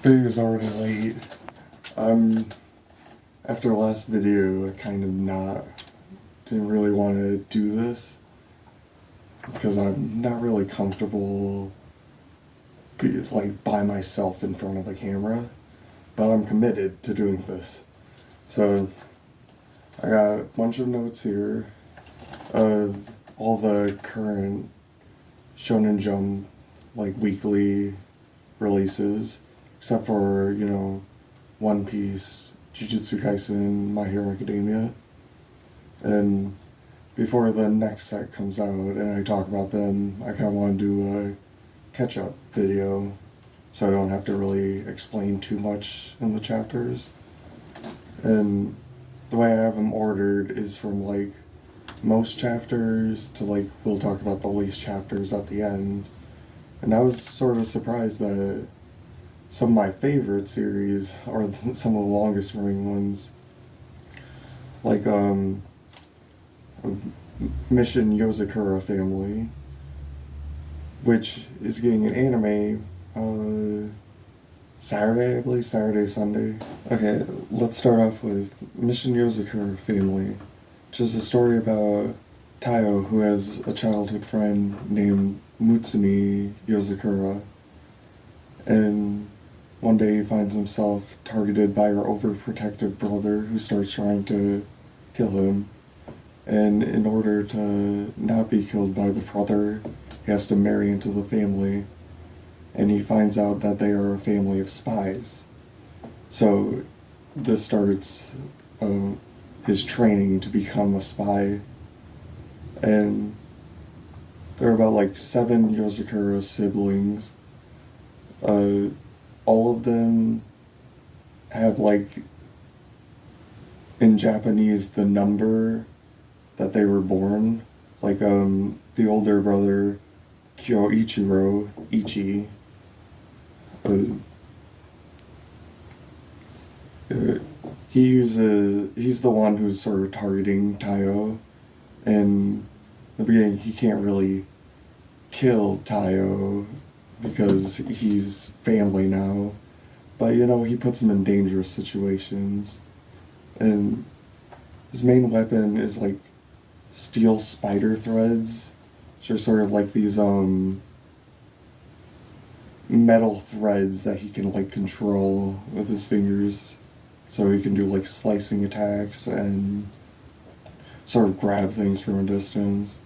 video's already late. After the last video, I didn't really want to do this because I'm not really comfortable by myself in front of a camera, but I'm committed to doing this. So I got a bunch of notes here of all the current Shonen Jump weekly releases, except for, One Piece, Jujutsu Kaisen, My Hero Academia. And before the next set comes out and I talk about them, I kind of want to do a catch-up video so I don't have to really explain too much in the chapters. And the way I have them ordered is from most chapters to we'll talk about the least chapters at the end. And I was sort of surprised that some of my favorite series are some of the longest running ones. Mission Yozakura Family, which is getting an anime Saturday, I believe, Sunday. Okay, let's start off with Mission Yozakura Family, which is a story about Taiyo, who has a childhood friend named Mutsumi Yozakura, and one day he finds himself targeted by her overprotective brother, who starts trying to kill him. And in order to not be killed by the brother, he has to marry into the family. And he finds out that they are a family of spies. So this starts his training to become a spy. And there are about 7 Yozakura siblings. All of them have in Japanese the number that they were born. The older brother, Kyoichiro, Ichi, he's the one who's sort of targeting Taiyo. In the beginning, he can't really kill Taiyo because he's family now. But, he puts him in dangerous situations. And his main weapon is, steel spider threads, which are sort of these, metal threads that he can, control with his fingers. So he can do, slicing attacks and sort of grab things from a distance.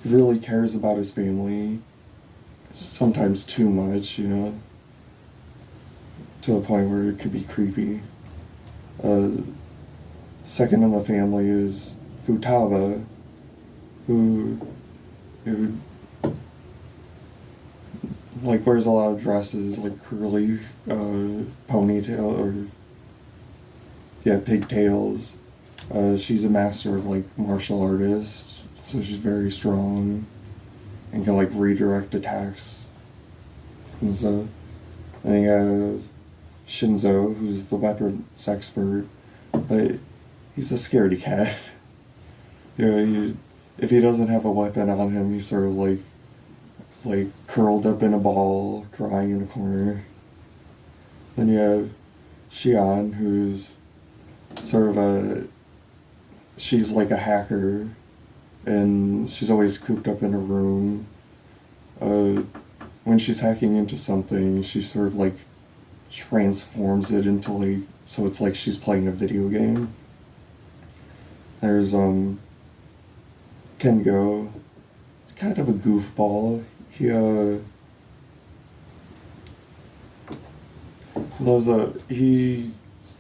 He really cares about his family, sometimes too much, to the point where it could be creepy. Second in the family is Futaba, who wears a lot of dresses, curly ponytail, pigtails. She's a master of martial artist, so she's very strong and can redirect attacks. And so then you have Shinzo, who's the weapons expert, but he's a scaredy cat. If he doesn't have a weapon on him, he's sort of curled up in a ball, crying in a corner. Then you have Shion, who's sort of she's a hacker, and she's always cooped up in a room. When she's hacking into something, she sort of transforms it into so it's she's playing a video game. There's Kengo. He's kind of a goofball. He's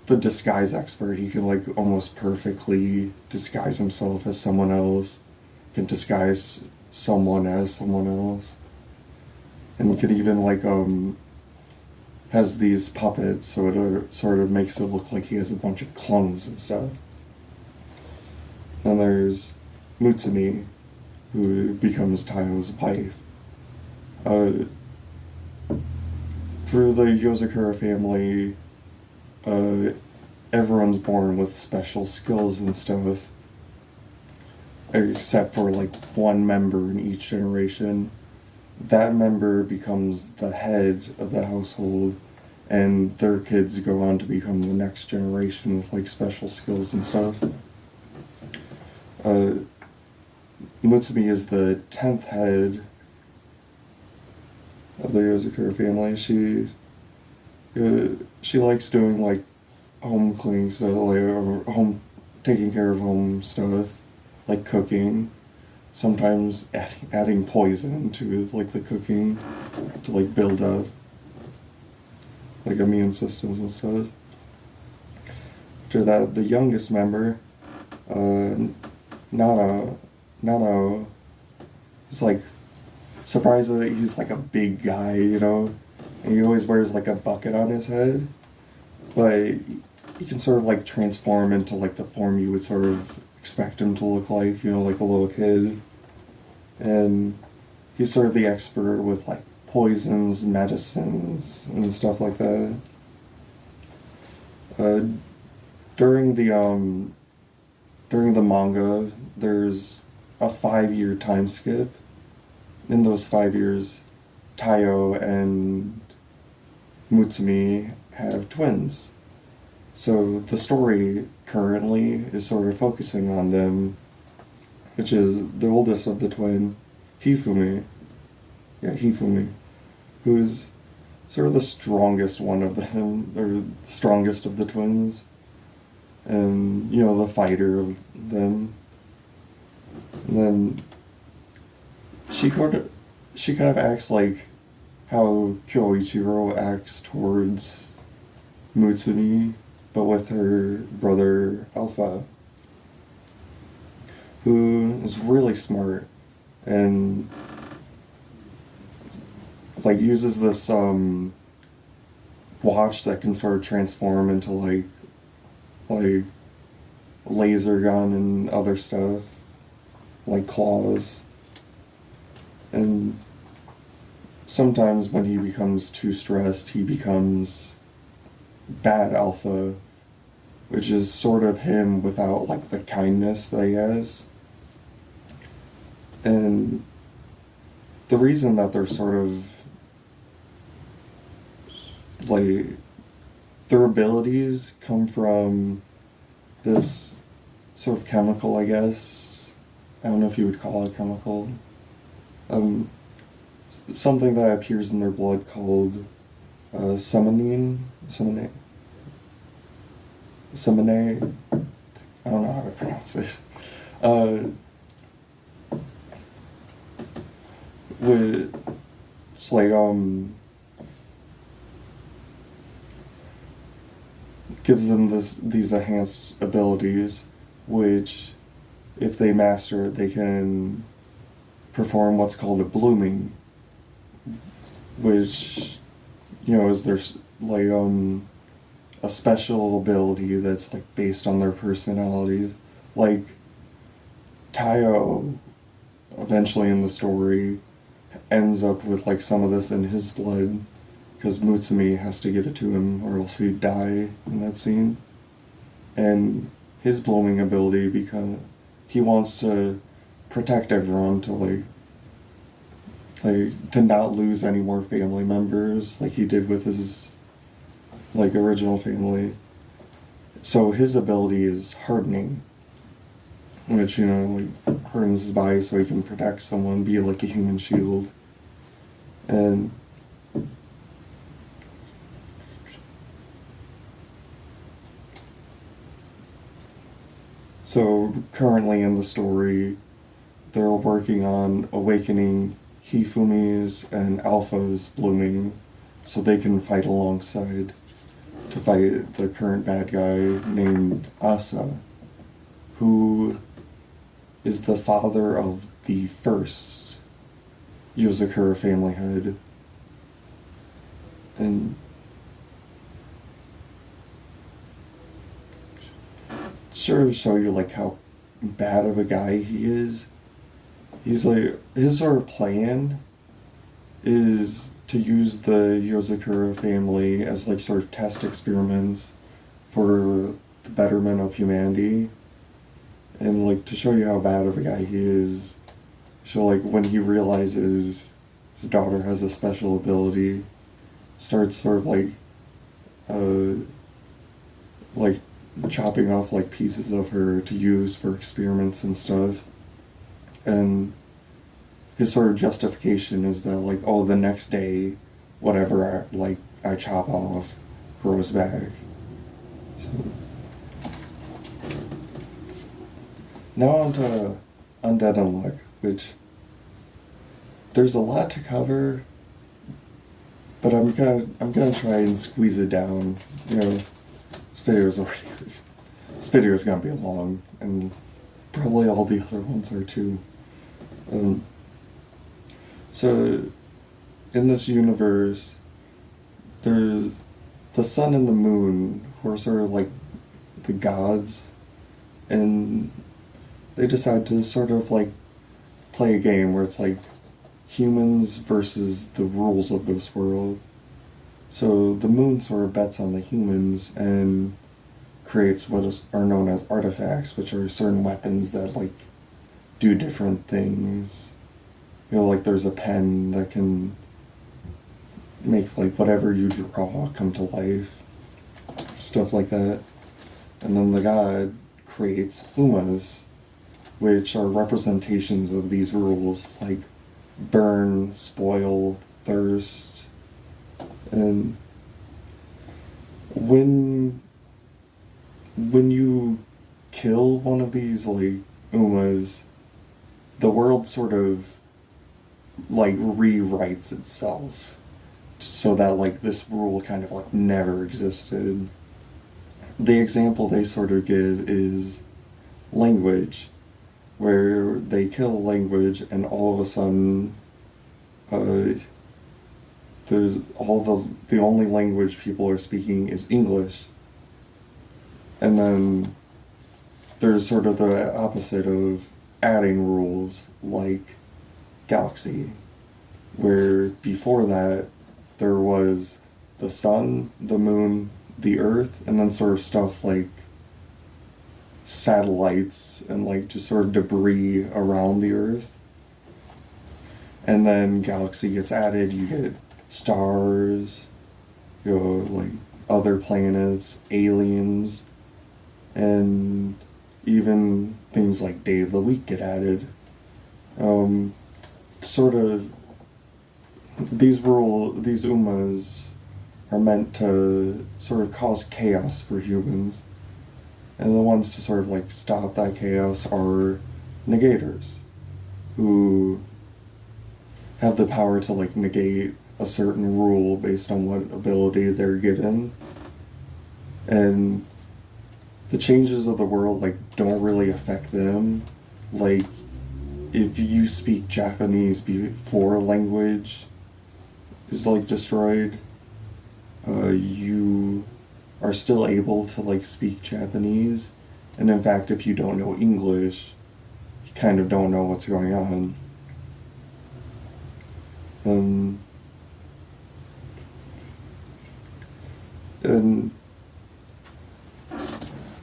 the disguise expert. He can almost perfectly disguise himself as someone else, can disguise someone as someone else, and he can even has these puppets, so it sort of makes it look like he has a bunch of clones and stuff. Then there's Mutsumi, who becomes Taiyo's wife. For the Yozakura family, everyone's born with special skills and stuff, except for one member in each generation. that member becomes the head of the household, and their kids go on to become the next generation with like special skills and stuff. Mutsumi is the 10th head of the Yozakura family. She likes doing like home cleaning stuff, like home taking care of home stuff, like cooking. Sometimes adding poison to like the cooking to like build up like immune systems and stuff. After that, the youngest member, Nano, is like surprisingly he's like a big guy, you know, and he always wears like a bucket on his head, but he can sort of like transform into like the form you would sort of expect him to look like, you know, like a little kid. And he's sort of the expert with like poisons, medicines, and stuff like that. During the manga, there's a 5-year time skip. In those 5 years, Taiyo and Mutsumi have twins. So the story currently is sort of focusing on them, which is the oldest of the twin, Hifumi, who's sort of the strongest one of them, or the strongest of the twins, and, you know, the fighter of them. And then she kind of acts like how Kyoichiro acts towards Mutsumi, but with her brother Alpha, who is really smart and like uses this watch that can sort of transform into like laser gun and other stuff, like claws. And sometimes when he becomes too stressed, he becomes bad Alpha, which is sort of him without like the kindness that he has. And the reason that they're sort of like their abilities come from this sort of chemical, I guess. I don't know if you would call it chemical. Something that appears in their blood called summoning. I don't know how to pronounce it. It's like gives them these enhanced abilities, which if they master it, they can perform what's called a blooming, which, you know, is their like a special ability that's like based on their personalities. Like Taiyo eventually in the story ends up with like some of this in his blood because Mutsumi has to give it to him or else he'd die in that scene. And his blooming ability, because he wants to protect everyone to to not lose any more family members like he did with his like original family. So his ability is hardening, which, you know, like hardens his body so he can protect someone, be like a human shield. And so currently in the story, they're working on awakening Hifumi's and Alpha's blooming so they can fight alongside to fight the current bad guy named Asa, who is the father of the first Yozakura family head. And sort of show you like how bad of a guy he is. He's like, his sort of plan is to use the Yozakura family as like sort of test experiments for the betterment of humanity. And like to show you how bad of a guy he is, so like when he realizes his daughter has a special ability, starts sort of like chopping off like pieces of her to use for experiments and stuff. And his sort of justification is that like, oh, the next day, whatever I chop off grows back. So now on to Undead Unluck, which there's a lot to cover, but I'm gonna try and squeeze it down. You know, this video is gonna be long, and probably all the other ones are too. So in this universe, there's the sun and the moon, who are sort of like the gods, and they decide to sort of like play a game where it's like humans versus the rules of this world. So the moon sort of bets on the humans and creates what are known as artifacts, which are certain weapons that like do different things. You know, like there's a pen that can make like whatever you draw come to life, stuff like that. And then the god creates umas, which are representations of these rules, like burn, spoil, thirst. And when you kill one of these like umas, the world sort of like rewrites itself so that like this rule kind of like never existed. The example they sort of give is language, where they kill language and all of a sudden there's the only language people are speaking is English. And then there's sort of the opposite of adding rules, like galaxy, where before that there was the sun, the moon, the earth, and then sort of stuff like satellites and like just sort of debris around the earth. And then galaxy gets added, you get stars, you know, like other planets, aliens, and even things like day of the week get added. Sort of these umas are meant to sort of cause chaos for humans. And the ones to sort of like stop that chaos are negators, who have the power to like negate a certain rule based on what ability they're given. And the changes of the world like don't really affect them. Like if you speak Japanese before language is like destroyed, you are still able to like speak Japanese, and in fact if you don't know English, you kind of don't know what's going on. And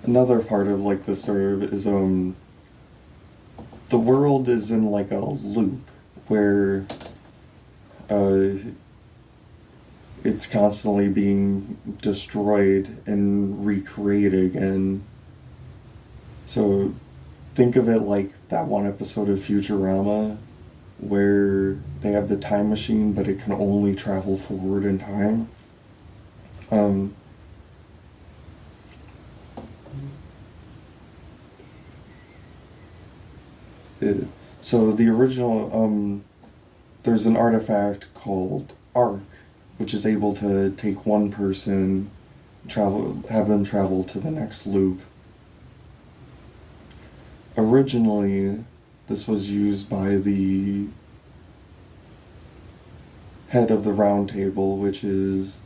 another part of like the serve is the world is in like a loop where it's constantly being destroyed and recreated again. So think of it like that one episode of Futurama where they have the time machine but it can only travel forward in time. So the original, there's an artifact called Arc, which is able to take one person, have them travel to the next loop. Originally, this was used by the head of the Round Table, which is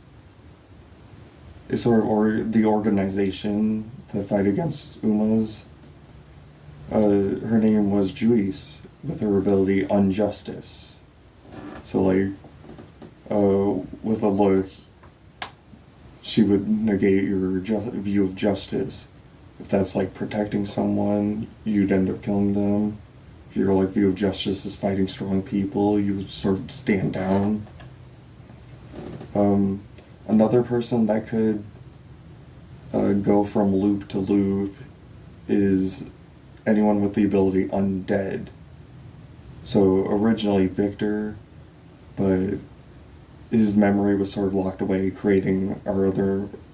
sort of the organization to fight against Umas. Her name was Juice, with her ability Unjustice. So like, with a look, she would negate your view of justice. If that's like protecting someone, you'd end up killing them. If your like view of justice is fighting strong people, you sort of stand down. Another person that could go from loop to loop is anyone with the ability Undead. So originally Victor, but his memory was sort of locked away, creating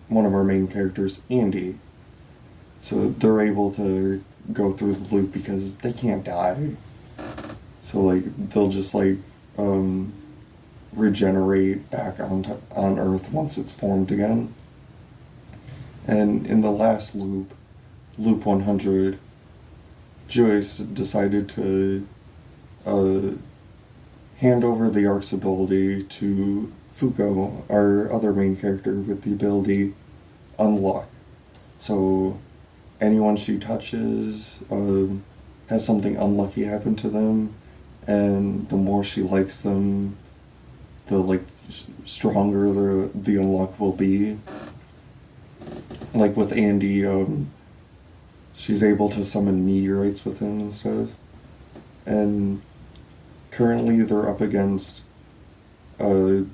one of our main characters, Andy. So they're able to go through the loop because they can't die. So like they'll just like regenerate back on Earth once it's formed again. And in the last loop, loop 100, Joyce decided to hand over the Ark's ability to Fuko, our other main character with the ability Unluck. So anyone she touches has something unlucky happen to them, and the more she likes them, the like stronger the unluck will be. Like with Andy, she's able to summon meteorites with him and stuff. And currently they're up against this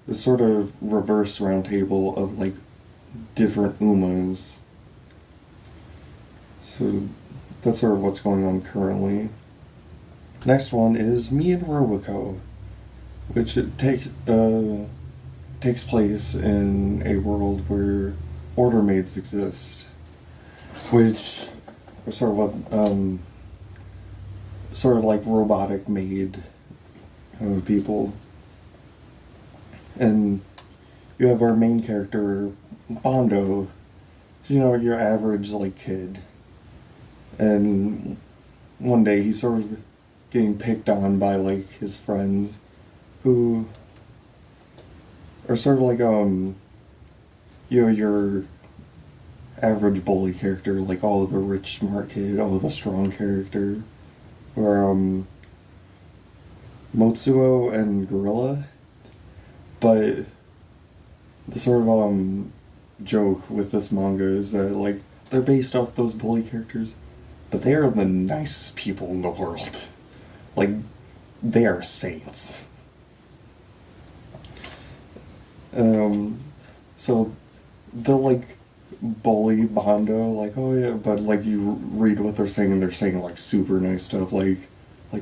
sort of reverse roundtable of like different Umas. So that's sort of what's going on currently. Next one is me and Roboco, which takes place in a world where order maids exist, which are sort of like robotic maid people. And you have our main character, Bondo, so, you know, your average like kid. And one day he's sort of getting picked on by like his friends, who are sort of like you know, your average bully character, like the rich smart kid, the strong character, or Motsuo and Gorilla. But the sort of joke with this manga is that like they're based off those bully characters, but they are the nicest people in the world. Like, they are saints. So they'll like bully Bondo, like, oh yeah, but like you read what they're saying and they're saying like super nice stuff, like,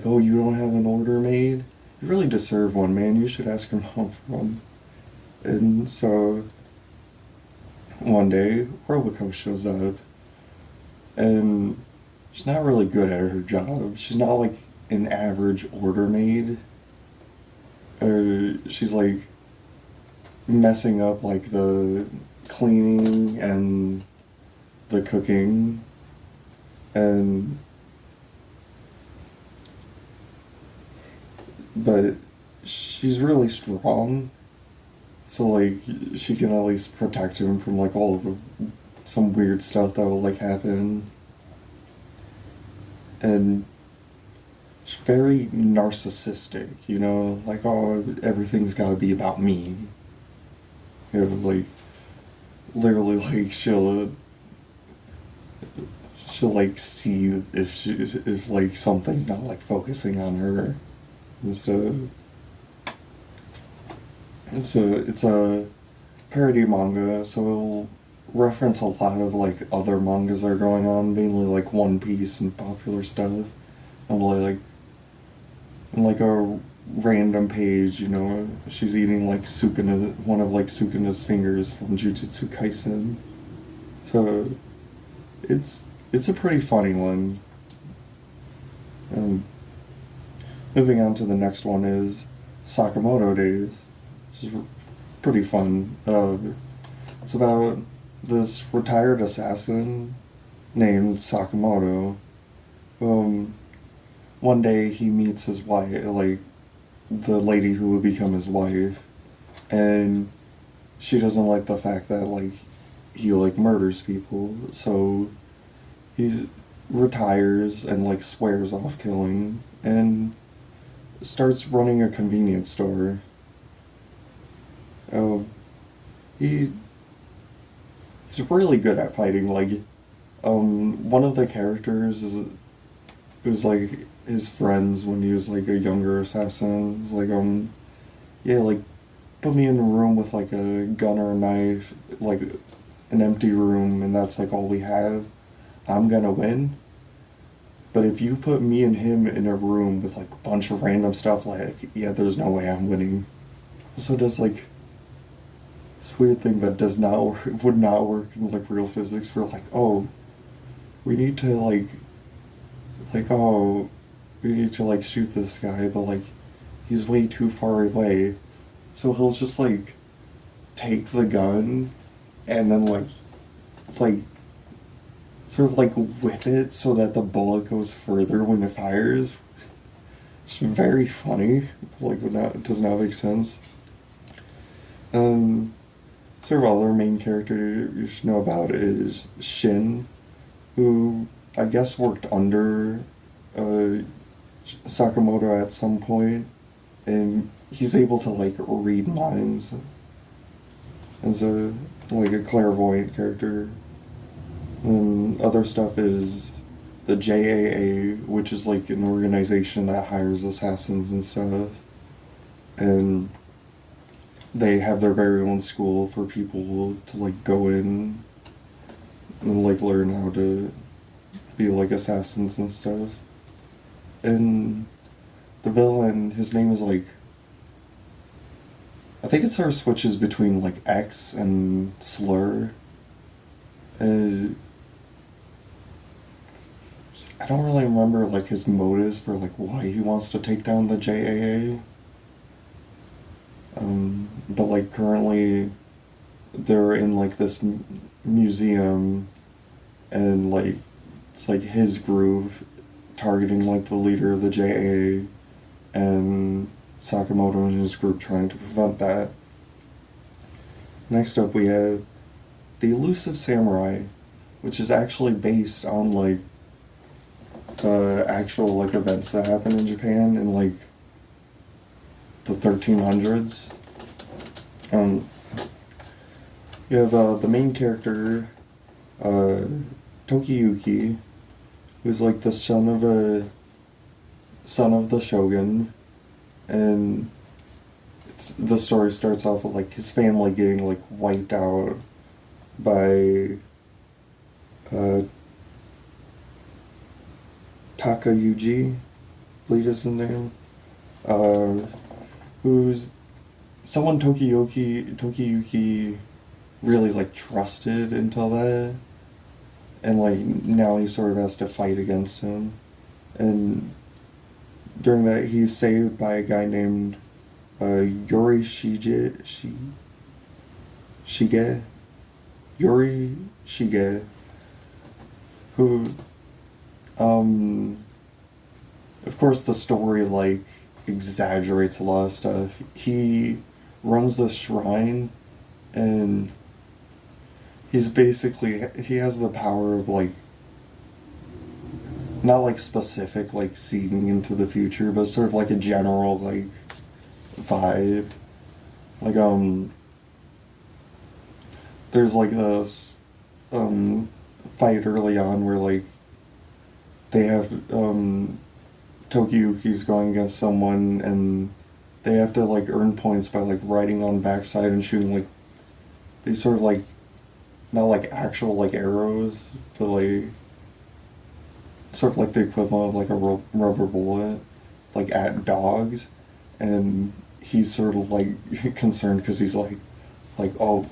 oh, you don't have an order made? You really deserve one, man. You should ask your mom for one. And so one day Roboco shows up, and she's not really good at her job. She's not like an average order maid. She's like messing up like the cleaning and the cooking, but she's really strong, so like she can at least protect him from like some weird stuff that will like happen. And she's very narcissistic, you know, like, oh, everything's got to be about me. You know, like literally, like she'll like see if like something's not like focusing on her and stuff. It's a parody manga, so it'll reference a lot of like other mangas that are going on, mainly like One Piece and popular stuff. And like a random page, you know, she's eating like one of like Sukuna's fingers from Jujutsu Kaisen. So it's a pretty funny one. Moving on to the next one is Sakamoto Days, which is pretty fun. It's about this retired assassin named Sakamoto. One day he meets his wife, like the lady who would become his wife, and she doesn't like the fact that like he like murders people, so he retires and like swears off killing and starts running a convenience store. He's really good at fighting. Like, one of the characters was like his friends when he was like a younger assassin. It was like, yeah, like put me in a room with like a gun or a knife, like an empty room, and that's like all we have. I'm gonna win. But if you put me and him in a room with like a bunch of random stuff, like, yeah, there's no way I'm winning. Also does like this weird thing that does not work, would not work in like real physics, where like, oh, we need to oh, we need to like shoot this guy, but like he's way too far away. So he'll just like take the gun and then like sort of like whip it so that the bullet goes further when it fires. It's very funny. Like it does not make sense. Sort of other main character you should know about is Shin, who I guess worked under Sakamoto at some point, and he's able to like read minds as a clairvoyant character. And other stuff is the JAA, which is like an organization that hires assassins and stuff, and they have their very own school for people to like go in and like learn how to be like assassins and stuff. And the villain, his name is like, I think it sort of switches between like X and Slur. I don't really remember like his motives for like why he wants to take down the JAA. But like currently they're in like this museum, and like it's like his group targeting like the leader of the JAA, and Sakamoto and his group trying to prevent that. Next up we have the Elusive Samurai, which is actually based on like actual like events that happen in Japan in like the 1300s. You have the main character, Tokiyuki, who's like the son of the shogun, and the story starts off with like his family getting like wiped out by Takayuji, I believe is his name, who's someone Tokiyuki really like trusted until that, and like now he sort of has to fight against him. And during that, he's saved by a guy named Yuri Shige, who, of course the story like exaggerates a lot of stuff. He runs this shrine, and he has the power of like, not like specific like seeing into the future, but sort of like a general like vibe. Like there's like this fight early on where like they have Tokiyuki's going against someone, and they have to like earn points by like riding on backside and shooting like these sort of like, not like actual like arrows, but like sort of like the equivalent of like a rubber bullet, like at dogs. And he's sort of like concerned because he's like, oh,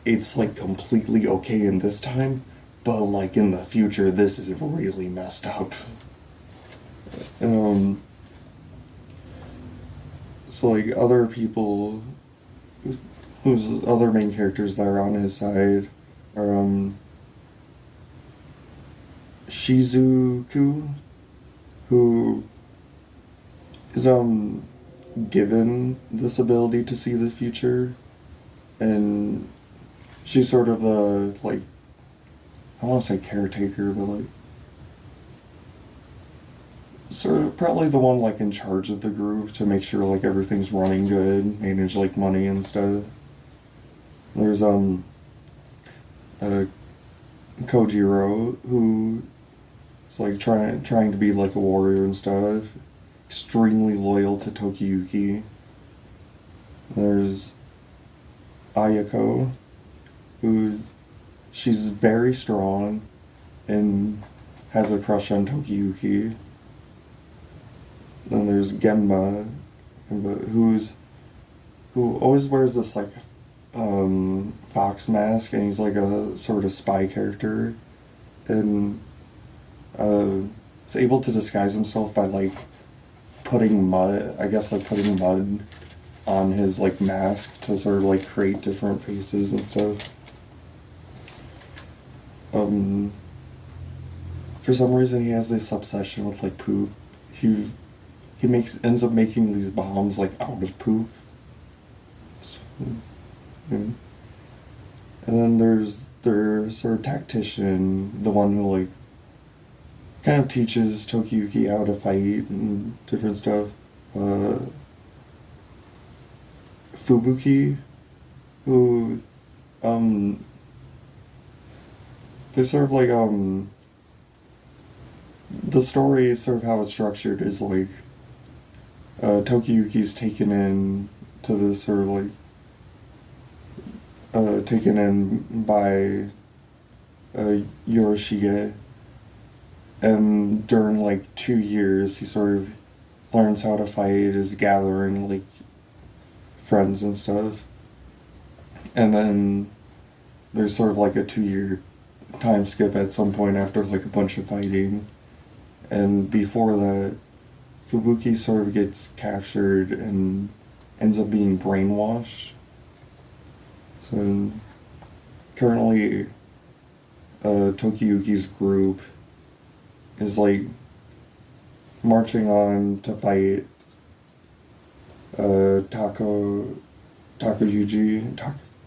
it's like completely okay in this time, but like in the future this is really messed up. So like other people whose other main characters that are on his side are Shizuku, who is given this ability to see the future, and she's sort of the like, I don't want to say caretaker, but like sort of probably the one like in charge of the group to make sure like everything's running good, manage like money and stuff. There's Kojiro, who He's like trying to be like a warrior and stuff. Extremely loyal to Tokiyuki. There's Ayako, who she's very strong and has a crush on Tokiyuki. Then there's Gemba, who always wears this like fox mask, and he's like a sort of spy character, and is able to disguise himself by like putting mud on his like mask to sort of like create different faces and stuff. For some reason he has this obsession with like poop. He ends up making these bombs like out of poop. And then there's their sort of tactician, the one who like kind of teaches Tokiyuki how to fight and different stuff. Fubuki, who they're sort of like the story is sort of how it's structured is like Tokiyuki's taken in to this sort of like taken in by Yoroshige, and during like 2 years he sort of learns how to fight, is gathering like friends and stuff, and then there's sort of like a 2-year time skip at some point after like a bunch of fighting, and before that Fubuki sort of gets captured and ends up being brainwashed. So currently Tokiyuki's group is like marching on to fight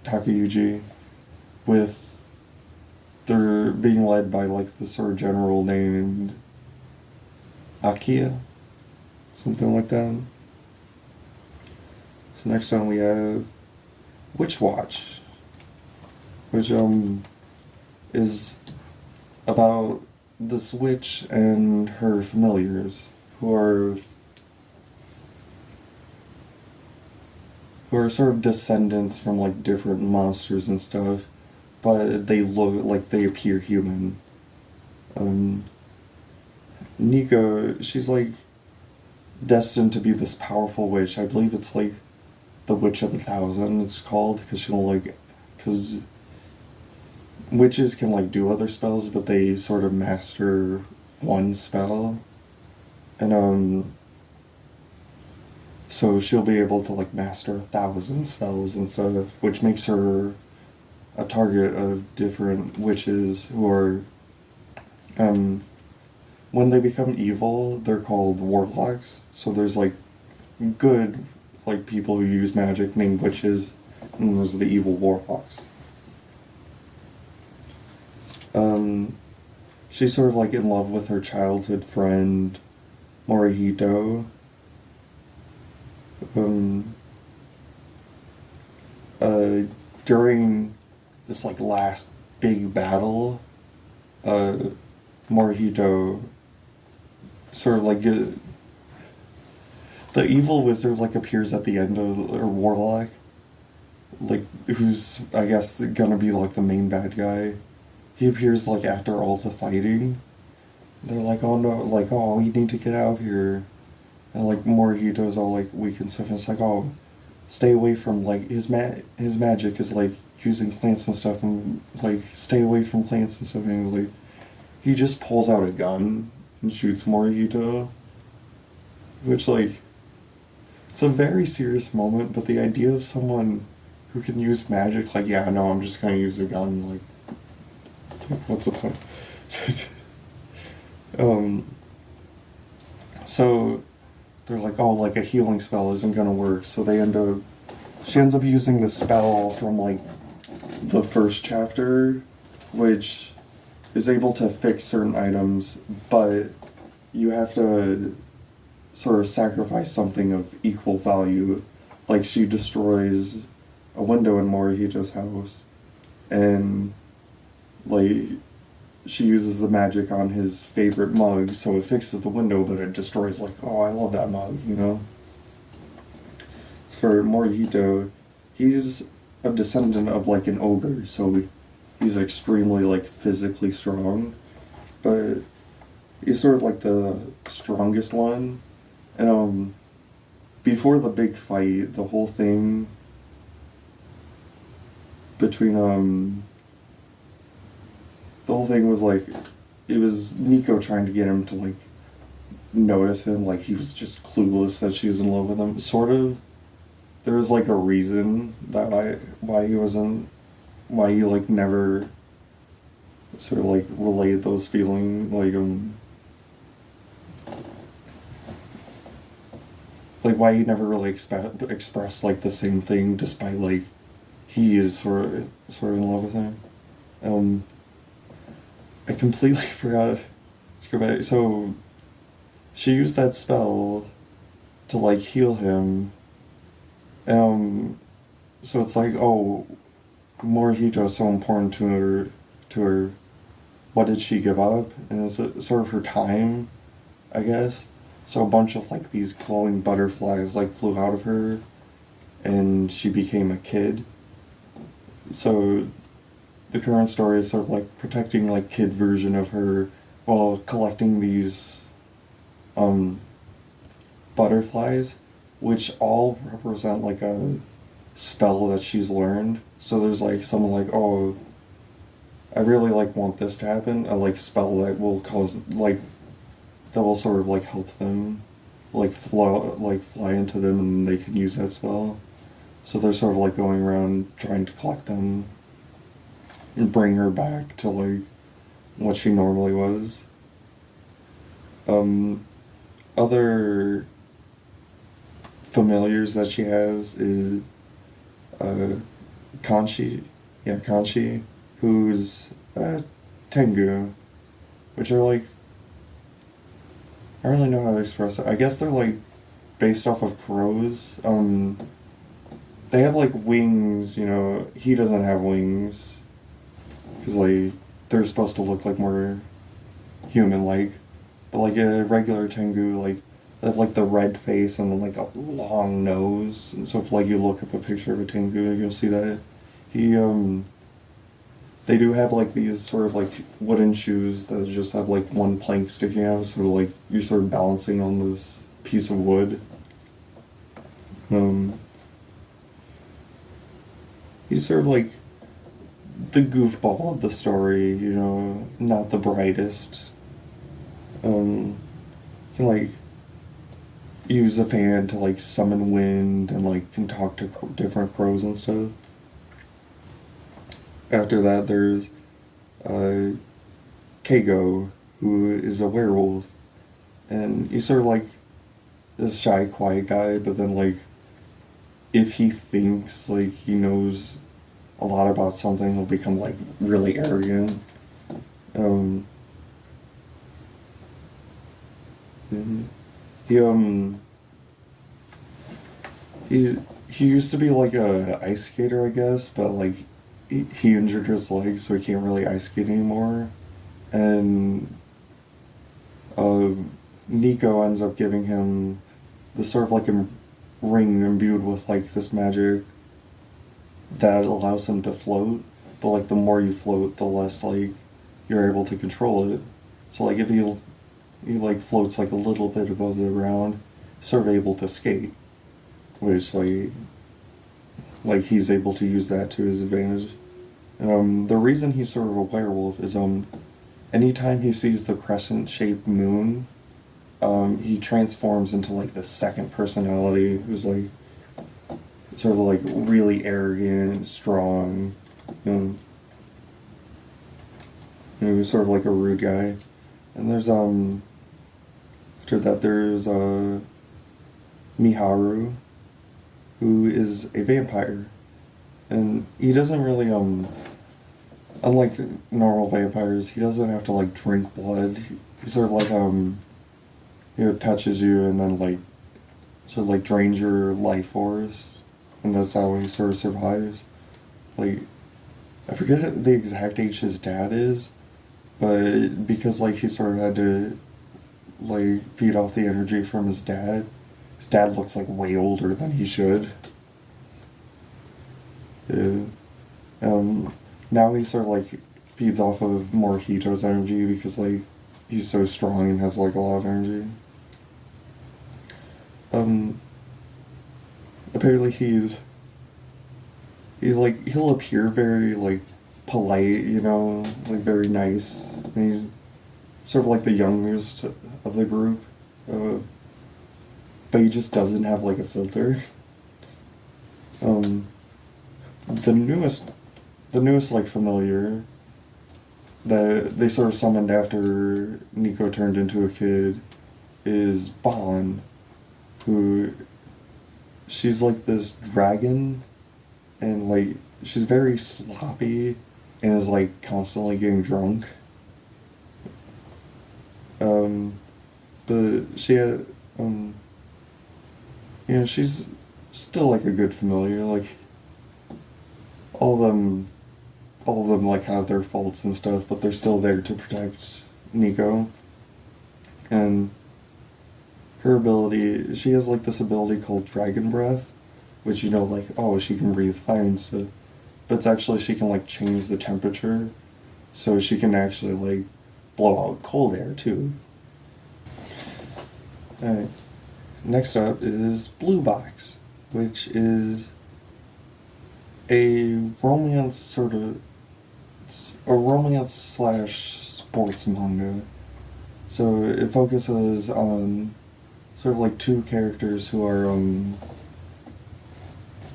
Takayuji, with they're being led by like the sort of general named Akia, something like that. So next time we have Witch Watch, which is about this witch and her familiars who are sort of descendants from like different monsters and stuff, but they look like they appear human. Nico, she's like destined to be this powerful witch. I believe it's like the Witch of 1,000 it's called, because witches can like do other spells, but they sort of master one spell, and so she'll be able to like master 1,000 spells and stuff, which makes her a target of different witches who are when they become evil they're called warlocks. So there's like good like people who use magic named witches, and those are the evil warlocks. She's sort of like in love with her childhood friend Morihito. During this like last big battle, Morihito sort of like the evil wizard like appears at the end of or warlock, like who's I guess gonna be like the main bad guy. He appears like after all the fighting. They're like, oh no, like, oh, we need to get out of here. And like Morihito's all like weak and stuff, and it's like, oh, stay away from like his magic is like using plants and stuff, and like stay away from plants and stuff. And he's like, he just pulls out a gun and shoots Morihito, which like it's a very serious moment. But the idea of someone who can use magic, like, yeah, no, I'm just gonna use a gun, like what's the point? So they're like, oh, like a healing spell isn't gonna work, so she ends up using the spell from like the first chapter, which is able to fix certain items, but you have to sort of sacrifice something of equal value. Like she destroys a window in Morihito's house, and like she uses the magic on his favorite mug, so it fixes the window, but it destroys, like, oh, I love that mug, you know? As for Morihito, he's a descendant of, like, an ogre, so he's extremely, like, physically strong, but he's sort of, like, the strongest one, and, before the big fight, the whole thing between, the whole thing was, like, it was Nico trying to get him to, like, notice him, like, he was just clueless that she was in love with him, sort of. There was, like, a reason that why he, like, never sort of, like, relayed those feelings, like, why he never really expressed, like, the same thing, despite, like, he is sort of in love with her. I completely forgot to go back. So, she used that spell to, like, heal him. So it's like, oh, Morihito is so important to her. What did she give up? And it's sort of her time, I guess. So a bunch of, like, these glowing butterflies, like, flew out of her, and she became a kid. So the current story is sort of, like, protecting, like, kid version of her while collecting these butterflies, which all represent, like, a spell that she's learned. So there's, like, someone like, oh, I really, like, want this to happen, a, like, spell that will cause, like, that will sort of, like, help them, like, fly into them, and they can use that spell. So they're sort of, like, going around trying to collect them and bring her back to, like, what she normally was. Other familiars that she has is Kanshi, who's Tengu, which are, like, I don't really know how to express it. I guess they're, like, based off of crows. They have, like, wings, you know. He doesn't have wings, because, like, they're supposed to look, like, more human-like. But, like, a regular Tengu, like, they have, like, the red face and, like, a long nose. And so if, like, you look up a picture of a Tengu, you'll see that. They do have, like, these sort of, like, wooden shoes that just have, like, one plank sticking out, so, like, you're sort of balancing on this piece of wood. He's sort of, like, the goofball of the story, you know, not the brightest. He, like, use a fan to, like, summon wind and, like, can talk to different crows and stuff. After that, there's Keigo, who is a werewolf, and he's sort of like this shy, quiet guy, but then, like, if he thinks, like, he knows a lot about something, he'll become, like, really arrogant. He used to be, like, a ice skater, I guess, but, like, he injured his leg, so he can't really ice skate anymore. And Nico ends up giving him this sort of, like, a ring imbued with, like, this magic that allows him to float. But, like, the more you float, the less, like, you're able to control it. So, like, if he like, floats, like, a little bit above the ground, sort of able to skate. Which, like, he's able to use that to his advantage. The reason he's sort of a werewolf is, anytime he sees the crescent-shaped moon, he transforms into, like, the second personality, who's, like, sort of, like, really arrogant and strong, and he's sort of, like, a rude guy. And there's, after that, there's, Miharu, who is a vampire. And he doesn't really, unlike normal vampires, he doesn't have to, like, drink blood. He sort of, like, touches you and then, like, sort of, like, drains your life force. And that's how he sort of survives. Like, I forget the exact age his dad is, but because like he sort of had to like feed off the energy from his dad. His dad looks like way older than he should. Yeah. Now he sort of like feeds off of Morihito's energy because like he's so strong and has like a lot of energy. Apparently he's like he'll appear very like polite, you know, like very nice. And he's sort of like the youngest of the group, but he just doesn't have like a filter. Um, the newest like familiar that they sort of summoned after Nico turned into a kid is Bon, who she's like this dragon, and like she's very sloppy and is like constantly getting drunk. But she had, she's still like a good familiar. Like all of them like have their faults and stuff, but they're still there to protect Nico. And her ability, she has like this ability called Dragon Breath, which like, oh, she can breathe fire and stuff. But it's actually she can like change the temperature, so she can actually like blow out cold air too. Alright. Next up is Blue Box, which is a romance it's a romance slash sports manga. So it focuses on sort of like two characters who are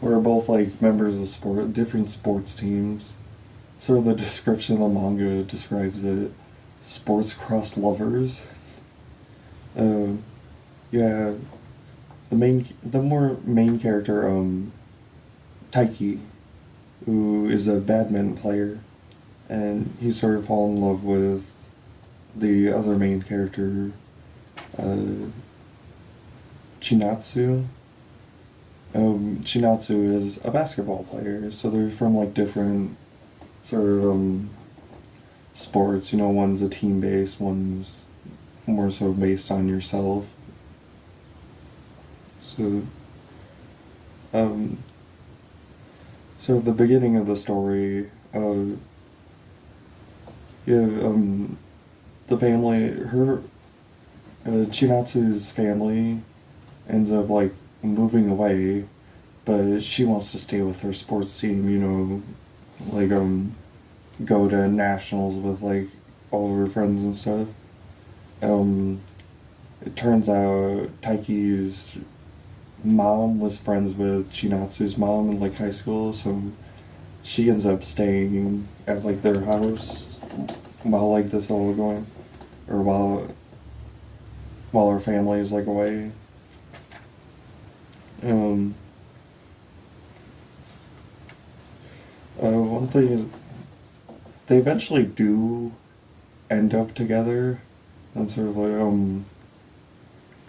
both like members of different sports teams. Sort of the description of the manga describes it: sports cross lovers. Yeah, the more main character, Taiki, who is a badminton player, and he sort of fall in love with the other main character, Chinatsu. Chinatsu is a basketball player, so they're from like different sort of sports. One's a team based, one's more so based on yourself. So, so the beginning of the story, you have the family. Chinatsu's family ends up like moving away, but she wants to stay with her sports team. Like go to nationals with like all of her friends and stuff. It turns out Taiki's mom was friends with Chinatsu's mom in like high school, so she ends up staying at like their house while like this all going, or while her family is like away. One thing is they eventually do end up together, and sort of like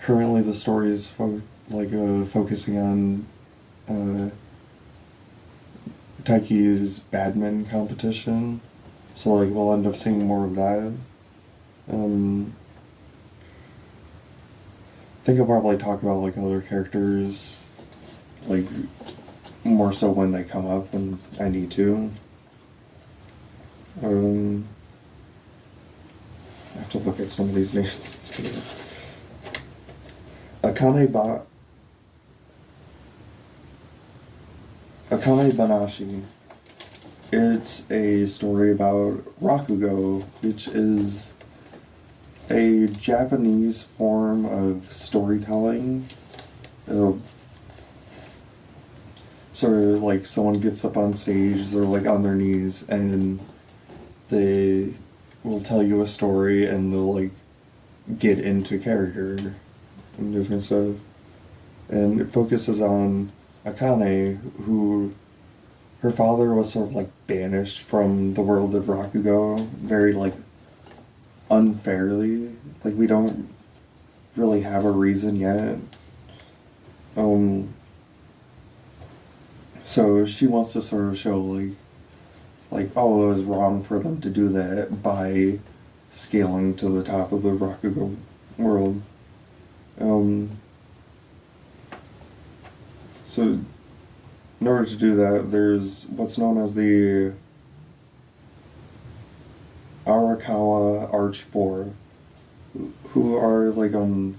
currently the story is focusing on Taiki's badminton competition, so like we'll end up seeing more of that. I think I'll probably talk about like other characters, like more so when they come up when I need to. I have to look at some of these names. Akane-banashi. It's a story about Rakugo, which is a Japanese form of storytelling. Sort of like someone gets up on stage, they're like on their knees, and they will tell you a story, and they'll like get into character and different stuff. And it focuses on Akane, who her father was sort of like banished from the world of Rakugo very like unfairly. Like we don't really have a reason yet. So she wants to sort of show like oh, it was wrong for them to do that by scaling to the top of the Rakugo world. So in order to do that, there's what's known as the Arakawa Arch 4, who are the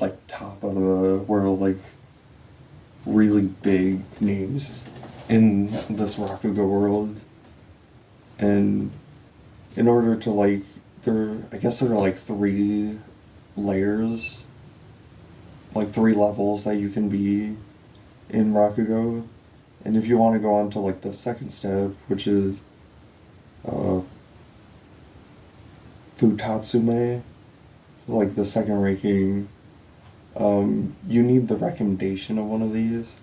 like top of the world, like really big names in this Rakugo world. And in order to like, I guess there are like 3 layers, like 3 levels that you can be in Rakugo. And if you want to go on to like the second step, which is Futatsume, like the second ranking, you need the recommendation of one of these.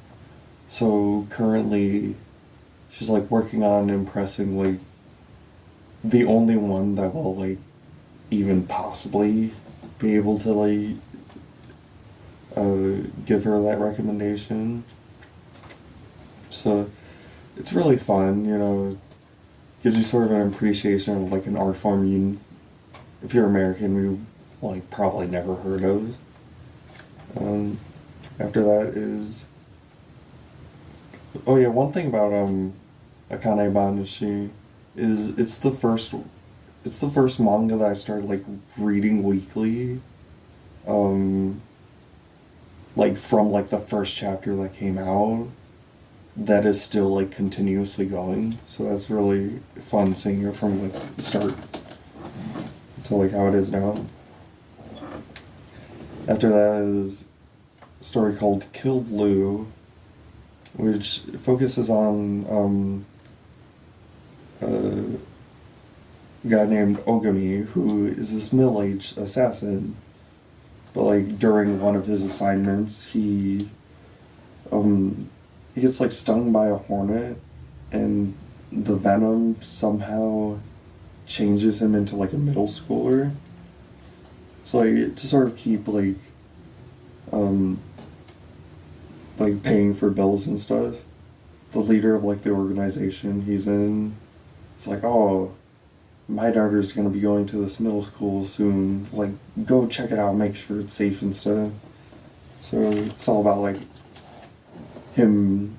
So currently she's like working on impressing like the only one that will like even possibly be able to like give her that recommendation. So it's really fun, you know, gives you sort of an appreciation of like an art form you, if you're American, you like probably never heard of. After that is, oh yeah, one thing about Akane-banashi is it's the first manga that I started like reading weekly, like from like the first chapter that came out, that is still like continuously going. So that's really fun seeing it from like the start to like how it is now. After that is a story called Kill Blue, which focuses on a guy named Ogami, who is this middle-aged assassin. But like during one of his assignments, he gets like stung by a hornet, and the venom somehow changes him into like a middle schooler. So like to sort of keep like paying for bills and stuff, the leader of like the organization he's in, it's like, oh, my daughter's gonna be going to this middle school soon, like go check it out, make sure it's safe and stuff. So it's all about like him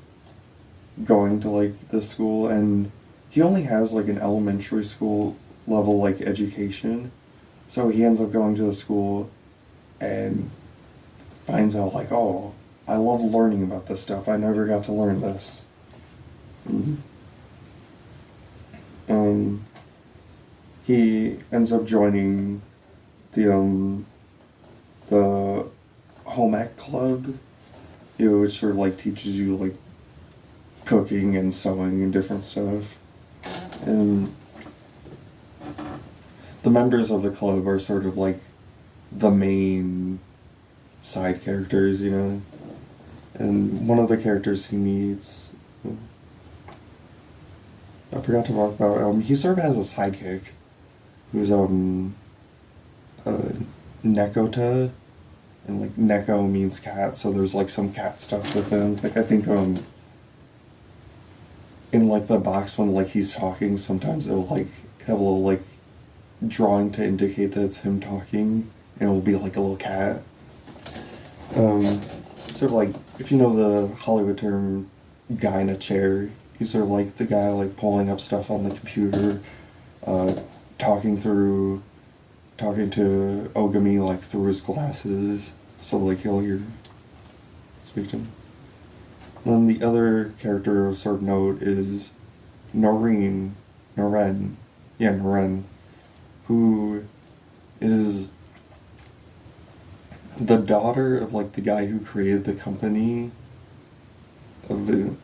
going to like this school, and he only has like an elementary school level like education, so he ends up going to the school and finds out like, oh, I love learning about this stuff, I never got to learn this. He ends up joining the home ec club, you know, which sort of like teaches you like cooking and sewing and different stuff. And the members of the club are sort of like the main side characters, you know. And one of the characters he meets, I forgot to talk about, he sort of has a sidekick who's Nekota, and like Neko means cat, so there's like some cat stuff with him. Like I think in like the box when like he's talking, sometimes it'll like have a little like drawing to indicate that it's him talking, and it'll be like a little cat. Sort of like, if you know the Hollywood term guy in a chair, he's sort of like the guy like pulling up stuff on the computer, talking to Ogami like through his glasses, so like he'll speak to him. Then the other character of sort of note is Noren, who is the daughter of like the guy who created the company of the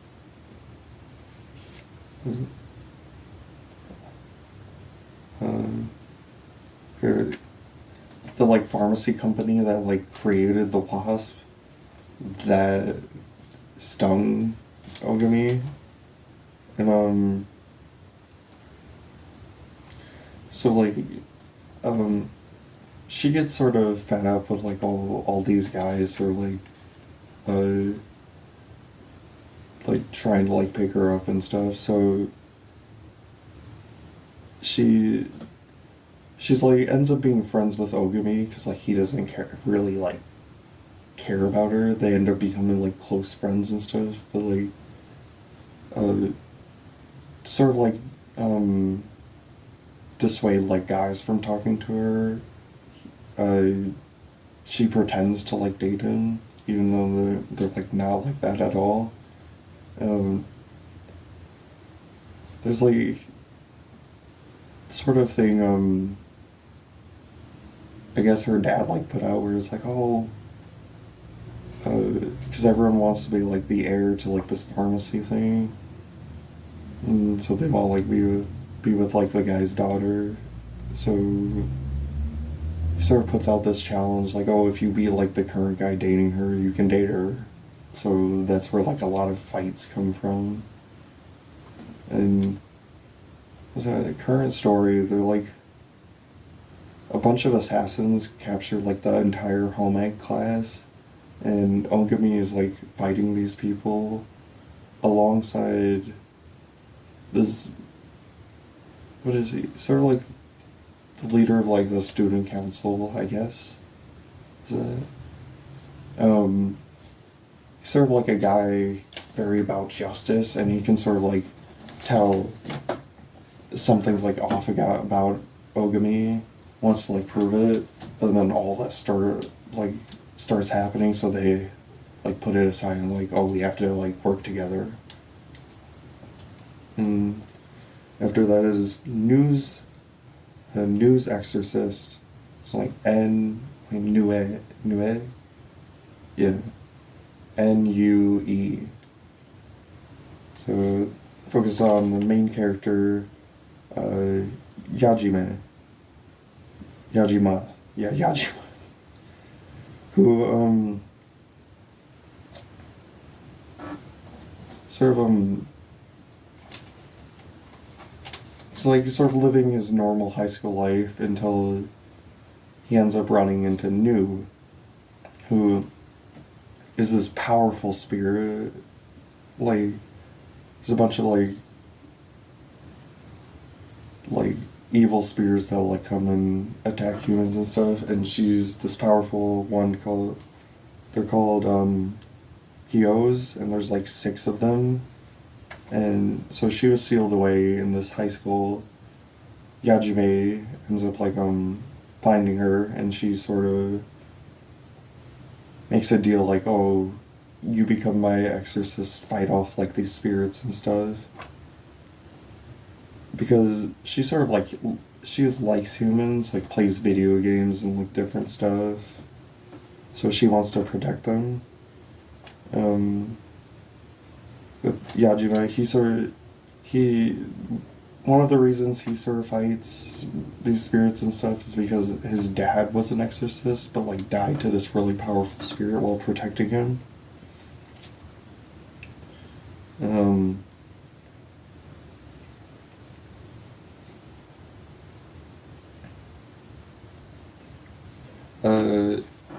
like pharmacy company that like created the wasp that stung Ogami. And so like she gets sort of fed up with like all these guys who are like trying to like pick her up and stuff, so she she's like ends up being friends with Ogami because like he doesn't really like care about her. They end up becoming like close friends and stuff, but like uh sort of like um dissuade like guys from talking to her. She pretends to like date him even though they're like not like that at all. um there's like sort of thing I guess her dad like put out where it's like, oh, because everyone wants to be like the heir to like this pharmacy thing, and so they want like be with like the guy's daughter. So he sort of puts out this challenge like, oh, if you be like the current guy dating her, you can date her. So that's where like a lot of fights come from. And was that a current story? They're like a bunch of assassins captured like the entire home ec class, and Ogami is like fighting these people alongside this. What is he? Sort of like the leader of like the student council, I guess. Is that? He's sort of like a guy very about justice, and he can sort of like tell something's like off about Ogami, wants to like prove it, but then all that starts happening, so they like put it aside and like, oh, we have to like work together. And after that is news Exorcist. It's like Nue, yeah, NUE. So focus on the main character, Yajima, yeah, Yajima, who sort of it's like sort of living his normal high school life until he ends up running into Nu, who is this powerful spirit. Like, there's a bunch of like evil spirits that will like come and attack humans and stuff, and she's this powerful one they're called Hyos, and there's like 6 of them. And so she was sealed away in this high school. Yajime ends up like finding her, and she sort of makes a deal like, oh, you become my exorcist, fight off like these spirits and stuff. Because she sort of like, she likes humans, like plays video games and like different stuff. So she wants to protect them. With Yajima, one of the reasons he sort of fights these spirits and stuff is because his dad was an exorcist, but like died to this really powerful spirit while protecting him.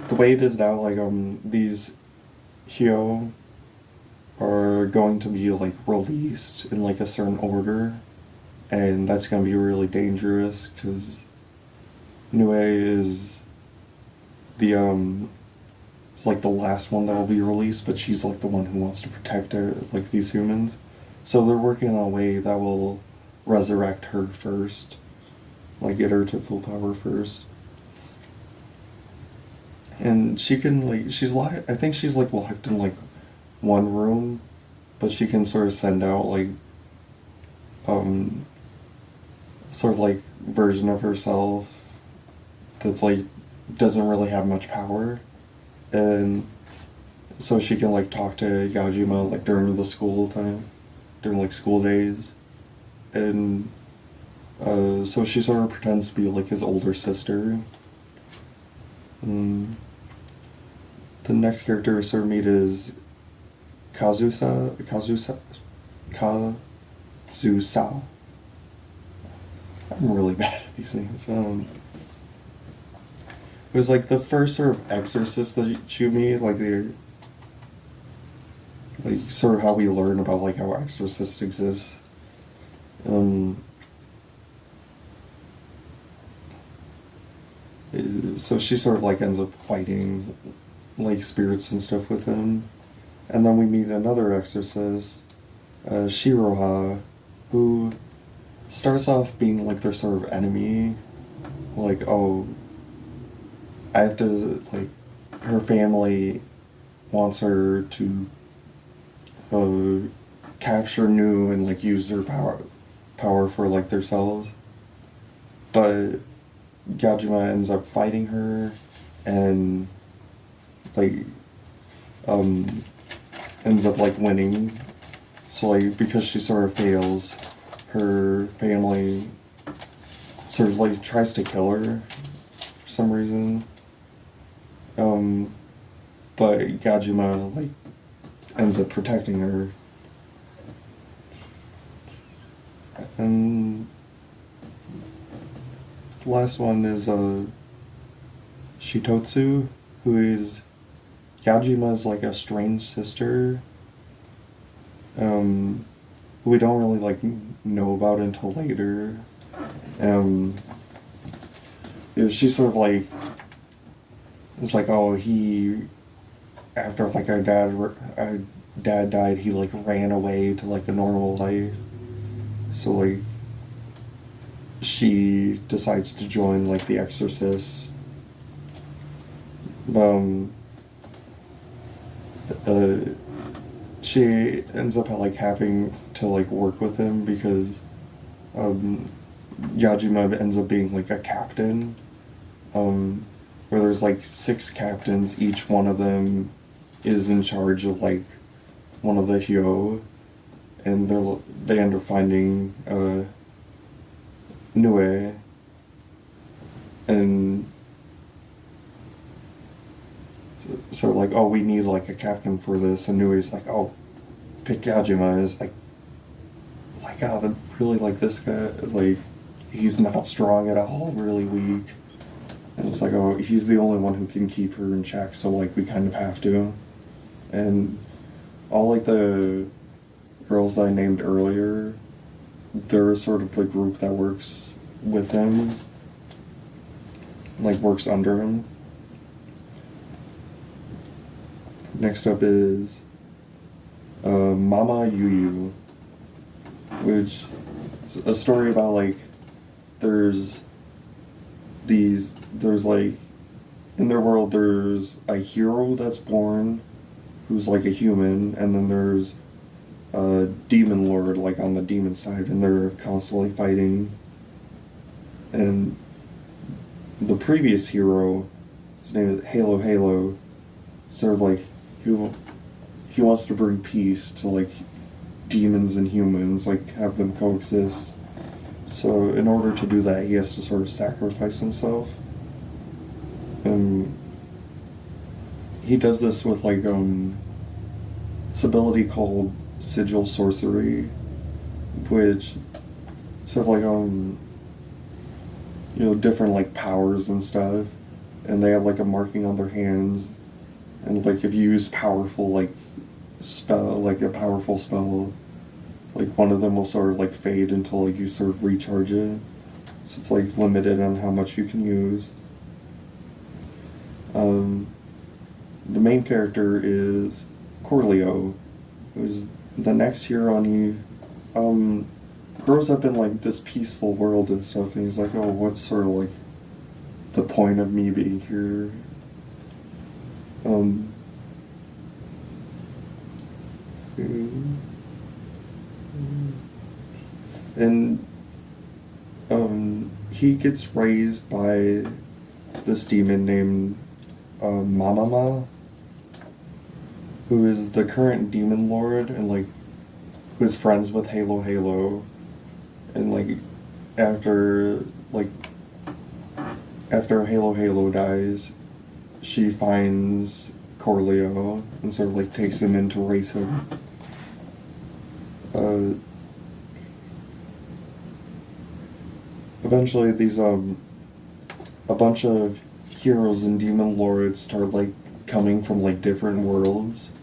The way it is now, like these Hyo are going to be like released in like a certain order, and that's going to be really dangerous because Nue is it's like the last one that will be released, but she's like the one who wants to protect her, like these humans. So they're working on a way that will resurrect her first, like get her to full power first. And she can like, I think she's like locked in like one room, but she can sort of send out like sort of like version of herself that's like doesn't really have much power, and so she can like talk to Yajima like during the school time, during like school days, and so she sort of pretends to be like his older sister. The next character sort of meet is Kazusa. I'm really bad at these names. It was like the first sort of exorcist that you meet, like like sort of how we learn about like how exorcists exist. So she sort of like ends up fighting like spirits and stuff with him. And then we meet another exorcist, Shiroha, who starts off being like their sort of enemy. Like, oh, I have to, like, her family wants her to capture New and like use their power for like themselves. But Gajima ends up fighting her and like ends up like winning. So like because she sort of fails, her family sort of like tries to kill her for some reason. But Gajima like ends up protecting her. And the last one is Shitotsu, who is Yajima's like a strange sister, who we don't really like know about until later. She sort of like, it's like, oh, he, after like our dad died, he like ran away to like a normal life. So like she decides to join like the Exorcist. She ends up like having to like work with him because Yajima ends up being like a captain, where there's like 6 captains. Each one of them is in charge of like one of the Hyo, and they end up finding Nue, and so like, oh, we need like a captain for this, and Nue's like, oh, pick Yajima. Is like, God, really like this guy, like he's not strong at all, really weak, and it's like, oh, he's the only one who can keep her in check, so like we kind of have to. And all like the girls that I named earlier, they're sort of the group that works with him, like works under him. Next up is MamYuyu, which is a story about like there's like in their world there's a hero that's born who's like a human, and then there's a demon lord like on the demon side, and they're constantly fighting. And the previous hero, his name is Halo, sort of like he wants to bring peace to like demons and humans, like have them coexist. So in order to do that, he has to sort of sacrifice himself. And he does this with like this ability called Sigil Sorcery, which sort of like different like powers and stuff, and they have like a marking on their hands, and like if you use a powerful spell, like one of them will sort of like fade until like you sort of recharge it. So it's like limited on how much you can use. The main character is Corleo, who's the next hero, and he grows up in like this peaceful world and stuff, and he's like, oh, what's sort of like the point of me being here? And he gets raised by this demon named Mamama, who is the current demon lord, and like who's friends with Halo, and like after Halo dies, she finds Corleo and sort of like takes him in to raise him. Eventually these a bunch of heroes and demon lords start like coming from like different worlds,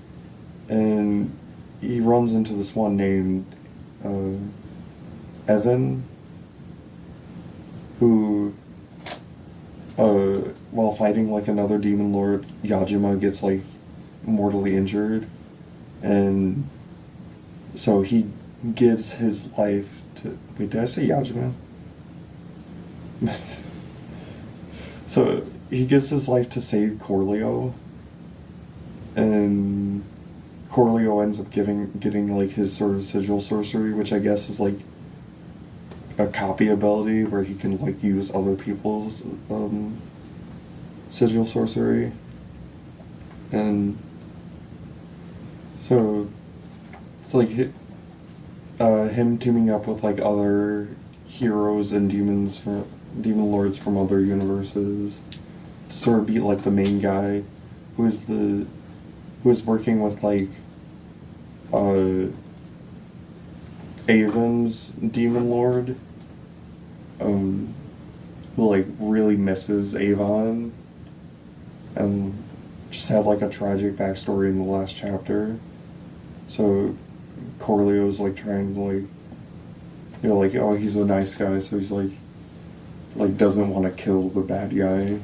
and he runs into this one named Evan, who while fighting like another demon lord, Yajima gets like mortally injured, and so he gives his life to. Wait, did I say Yajima? So he gives his life to save Corleo, and Corleo ends up getting like his sort of sigil sorcery, which I guess is like a copy ability where he can like use other people's sigil sorcery, and so it's like him teaming up with like other heroes and demon lords from other universes to sort of beat like the main guy who is working with like Avon's demon lord, who like really misses Avon and just had like a tragic backstory in the last chapter. So Corleo's like trying to like, you know, like, oh, he's a nice guy, so he's like doesn't want to kill the bad guy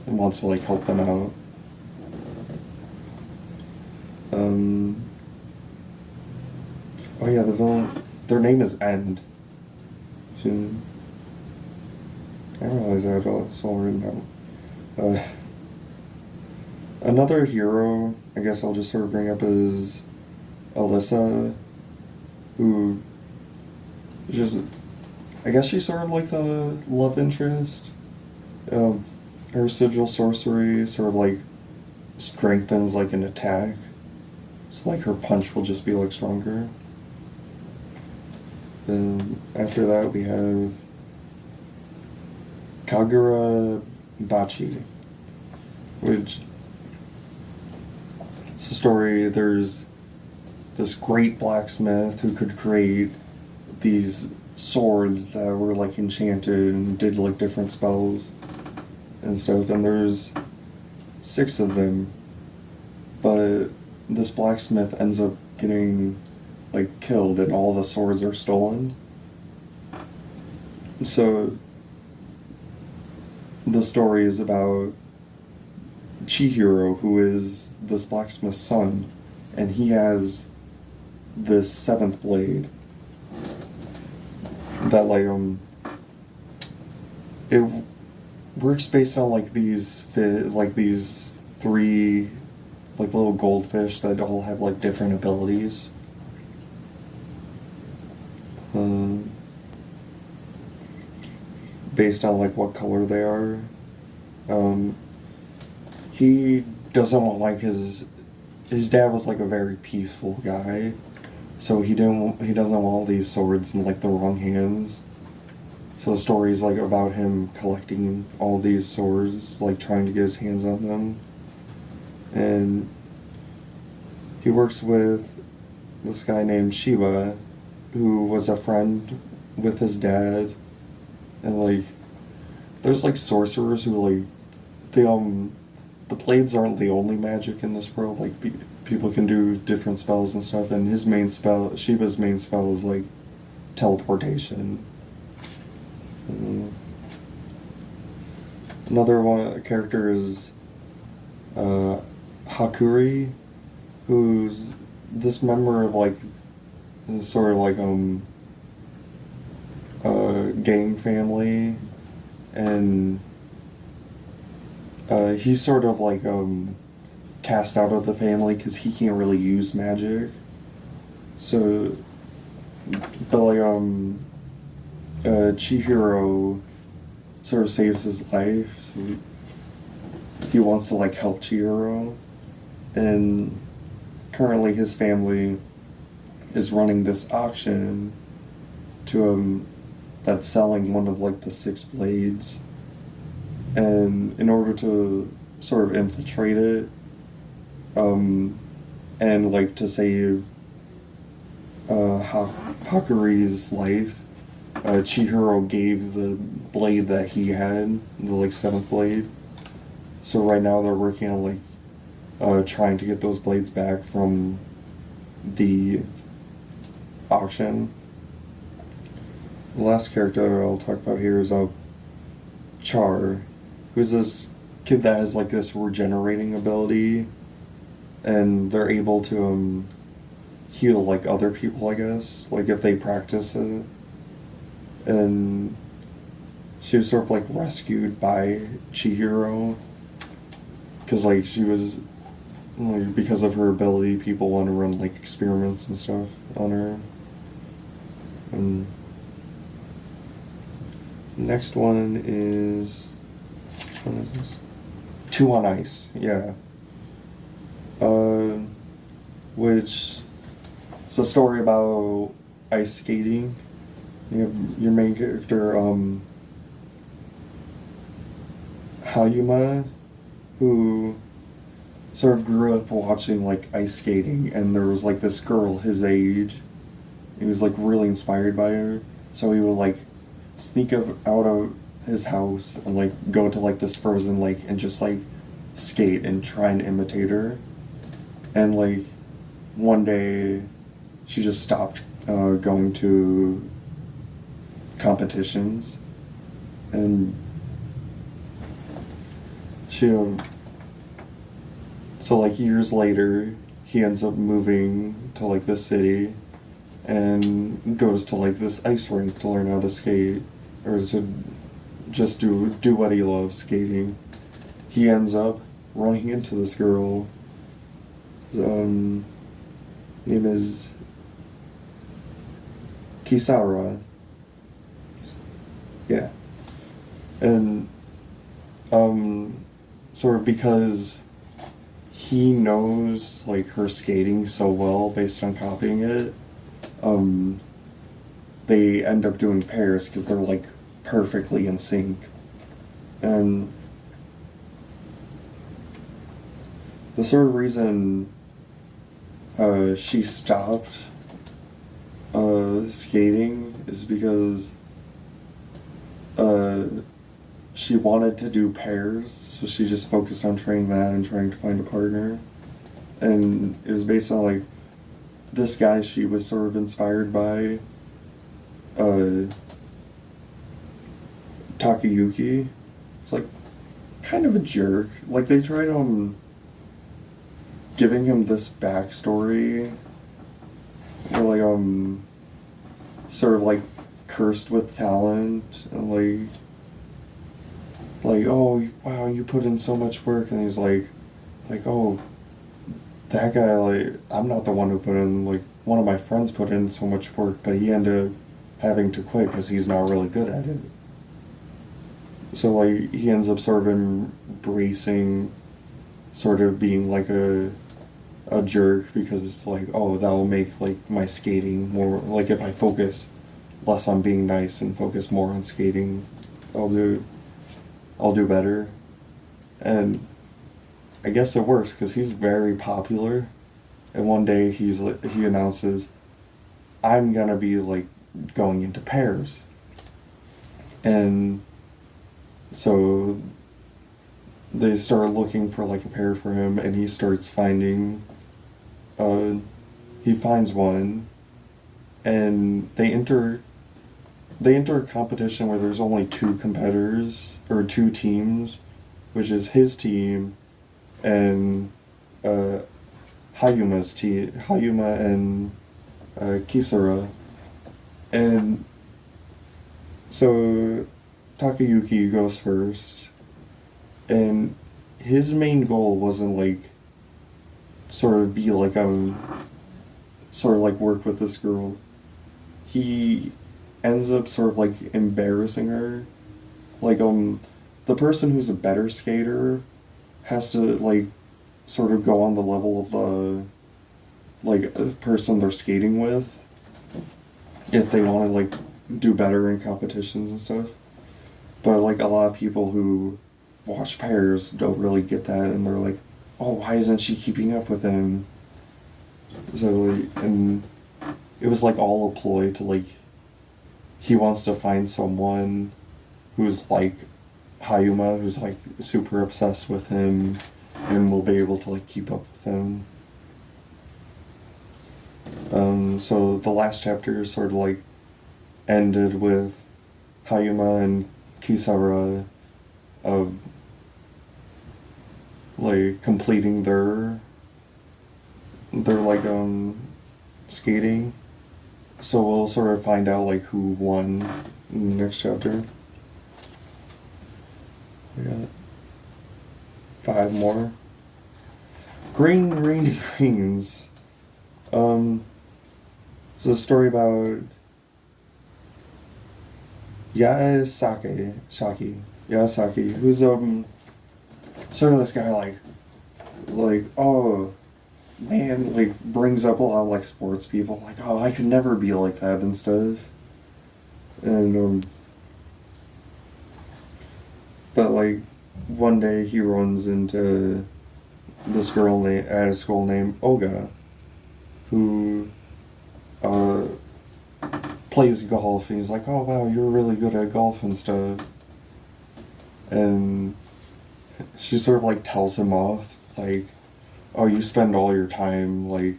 and wants to like help them out. Oh yeah, the villain, their name is End. I didn't realize that it's all written down. Another hero, I guess I'll just sort of bring up, is Alyssa, who just, I guess she's sort of like the love interest. Her sigil sorcery sort of like strengthens like an attack, so like her punch will just be like stronger. Then after that we have Kagura-bachi, which it's a story. There's this great blacksmith who could create these swords that were like enchanted and did like different spells and stuff, and there's 6 of them, but this blacksmith ends up getting like killed and all the swords are stolen. So the story is about Chihiro, who is this blacksmith's son, and he has this 7th blade that like it works based on like these 3 like little goldfish that all have like different abilities. Based on like what color they are. He doesn't want like his dad was like a very peaceful guy, so he doesn't want these swords in like the wrong hands. So the story is like about him collecting all these swords, like trying to get his hands on them. And he works with this guy named Shiba, who was a friend with his dad. And like there's like sorcerers who like the blades aren't the only magic in this world. Like people can do different spells and stuff, and Shiba's main spell is like teleportation. Another character is Hakuri, who's this member of like sort of like gang family, and he's sort of like cast out of the family because he can't really use magic. So, but like Chihiro sort of saves his life, so he wants to like help Chihiro, and currently his family is running this auction to that's selling one of like the 6 blades, and in order to sort of infiltrate it, and like to save Hakuri's life, Chihiro gave the blade that he had, the like 7th blade. So right now they're working on like trying to get those blades back from the auction. The last character I'll talk about here is Char, who's this kid that has like this regenerating ability, and they're able to heal like other people, I guess, like if they practice it. And she was sort of like rescued by Chihiro because like she was like, because of her ability, people want to run like experiments and stuff on her. And next one is, which one is this? Two on Ice, yeah. Which it's a story about ice skating. You have your main character, Hayuma, who sort of grew up watching like ice skating, and there was like this girl his age. He was like really inspired by her, so he would like sneak out of his house and like go to like this frozen lake and just like skate and try and imitate her. And like one day she just stopped going to competitions, and she so like years later he ends up moving to like this city and goes to like this ice rink to learn how to skate, or to just do what he loves, skating. He ends up running into this girl. Name is Kisara. Yeah. And sort of because he knows like her skating so well based on copying it, they end up doing pairs because they're like perfectly in sync. And the sort of reason she stopped skating is because she wanted to do pairs, so she just focused on training that and trying to find a partner. And it was based on like this guy she was sort of inspired by, Takayuki. It's like kind of a jerk. Like they tried giving him this backstory, or like sort of like cursed with talent, and like oh wow, you put in so much work, and he's like oh, that guy, like I'm not the one who put in, like one of my friends put in so much work, but he ended up having to quit because he's not really good at it. So like he ends up sort of embracing sort of being like a jerk, because it's like, oh, that will make like my skating more, like if I focus less on being nice and focus more on skating, I'll do better. And I guess it works because he's very popular, and one day he announces, I'm gonna be like going into pairs. And so they start looking for like a pair for him, and he starts finding, he finds one, and they enter a competition where there's only two competitors, or two teams, which is his team and Hayuma and Kisara. And so Takayuki goes first, and his main goal wasn't like sort of be like sort of like work with this girl. He ends up sort of like embarrassing her. Like the person who's a better skater has to like sort of go on the level of the like a person they're skating with if they want to like do better in competitions and stuff. But like a lot of people who watch pairs don't really get that, and they're like, oh, why isn't she keeping up with him? So like, and it was like all a ploy to like, he wants to find someone who's like Hayuma, who's like super obsessed with him and will be able to like keep up with him. So the last chapter sort of like ended with Hayuma and Kisara like completing their like skating. So we'll sort of find out like who won in the next chapter. We got 5 more. Green Rainy Greens. It's a story about Yasaki, who's sort of this guy like oh man, like brings up a lot of like sports people, like, oh, I could never be like that and stuff. And but like one day he runs into this girl at a school named Oga, who plays golf, and he's like, oh wow, you're really good at golf and stuff. And she sort of like tells him off, like, oh, you spend all your time like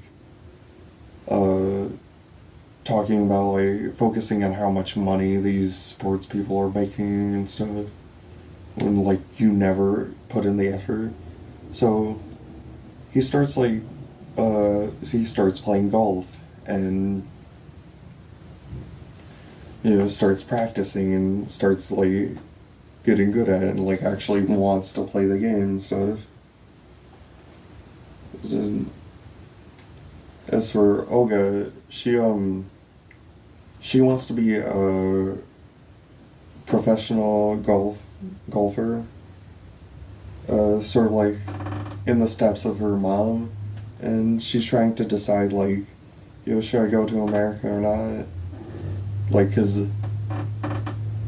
talking about like focusing on how much money these sports people are making and stuff, when like you never put in the effort. So he starts like he starts playing golf, and starts practicing and starts like getting good at it, and like actually wants to play the game and stuff. So, as for Olga, she wants to be a professional golfer, sort of like in the steps of her mom, and she's trying to decide like, should I go to America or not? Like, cause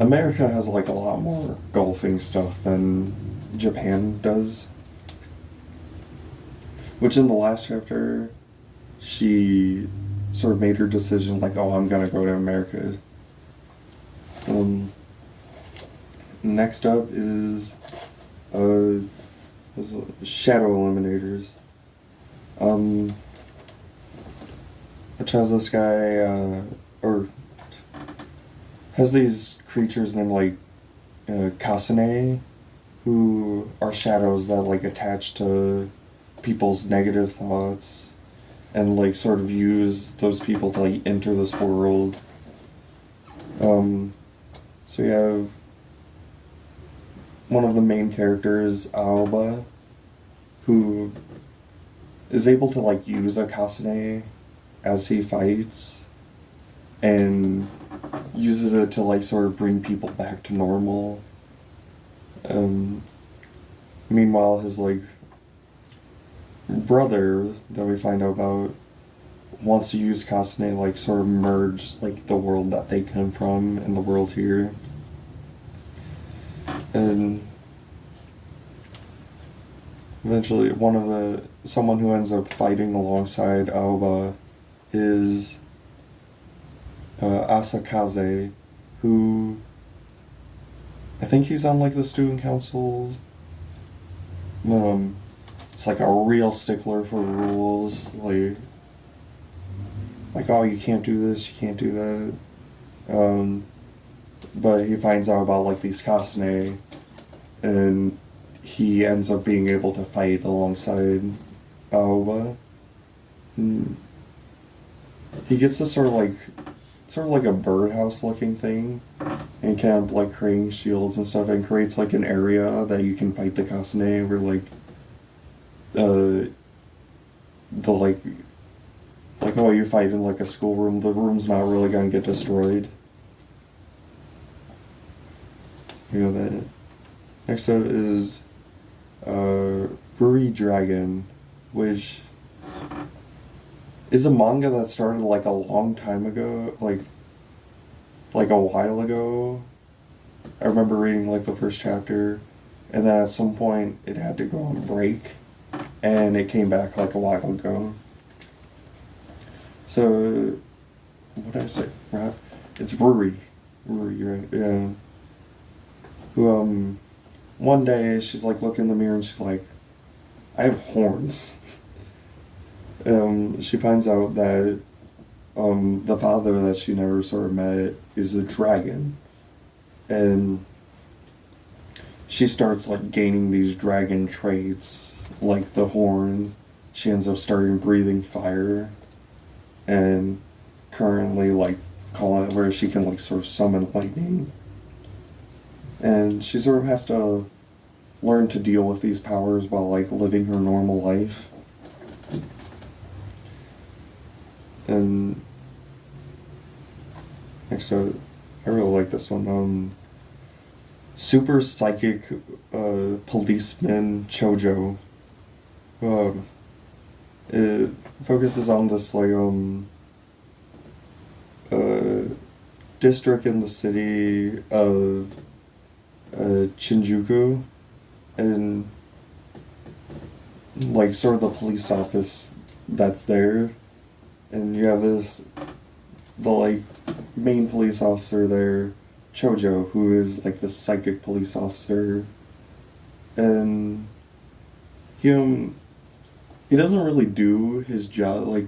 America has like a lot more golfing stuff than Japan does. Which in the last chapter, she sort of made her decision like, oh, I'm gonna go to America. Next up is Shadow Eliminators. Which has this guy, or has these creatures named like Kasane, who are shadows that like attach to people's negative thoughts and like sort of use those people to like enter this world. So we have one of the main characters, Aoba, who is able to like use a Kasane as he fights, and uses it to like sort of bring people back to normal. Meanwhile, his like brother that we find out about wants to use Kasane like sort of merge like the world that they come from and the world here. And eventually someone who ends up fighting alongside Aoba is Asakaze, who I think he's on like the student council. It's like a real stickler for rules, like oh, you can't do this, you can't do that. But he finds out about like these Kasane, and he ends up being able to fight alongside Aoba. He gets this sort of like a birdhouse looking thing, and kind of like creating shields and stuff, and creates like an area that you can fight the Kasane, where like the like oh, you fight in like a schoolroom, the room's not really gonna get destroyed. That. Next up is Ruri Dragon, which is a manga that started like a long time ago, like a while ago. I remember reading like the first chapter, and then at some point it had to go on break, and it came back like a while ago. So, what did I say? Right? It's Ruri, right? Yeah. Who one day she's like looking in the mirror and she's like, I have horns. She finds out that the father that she never sort of met is a dragon, and she starts like gaining these dragon traits. like the horn, she ends up starting breathing fire, and currently like calling it where she can like sort of summon lightning. And she sort of has to learn to deal with these powers while like living her normal life. And next up, I really like this one. Super Psychic Policeman Chojo. It focuses on this like district in the city of Shinjuku, and like sort of the police office that's there, and you have the like main police officer there, Chojo, who is like the psychic police officer, and he doesn't really do his job. Like,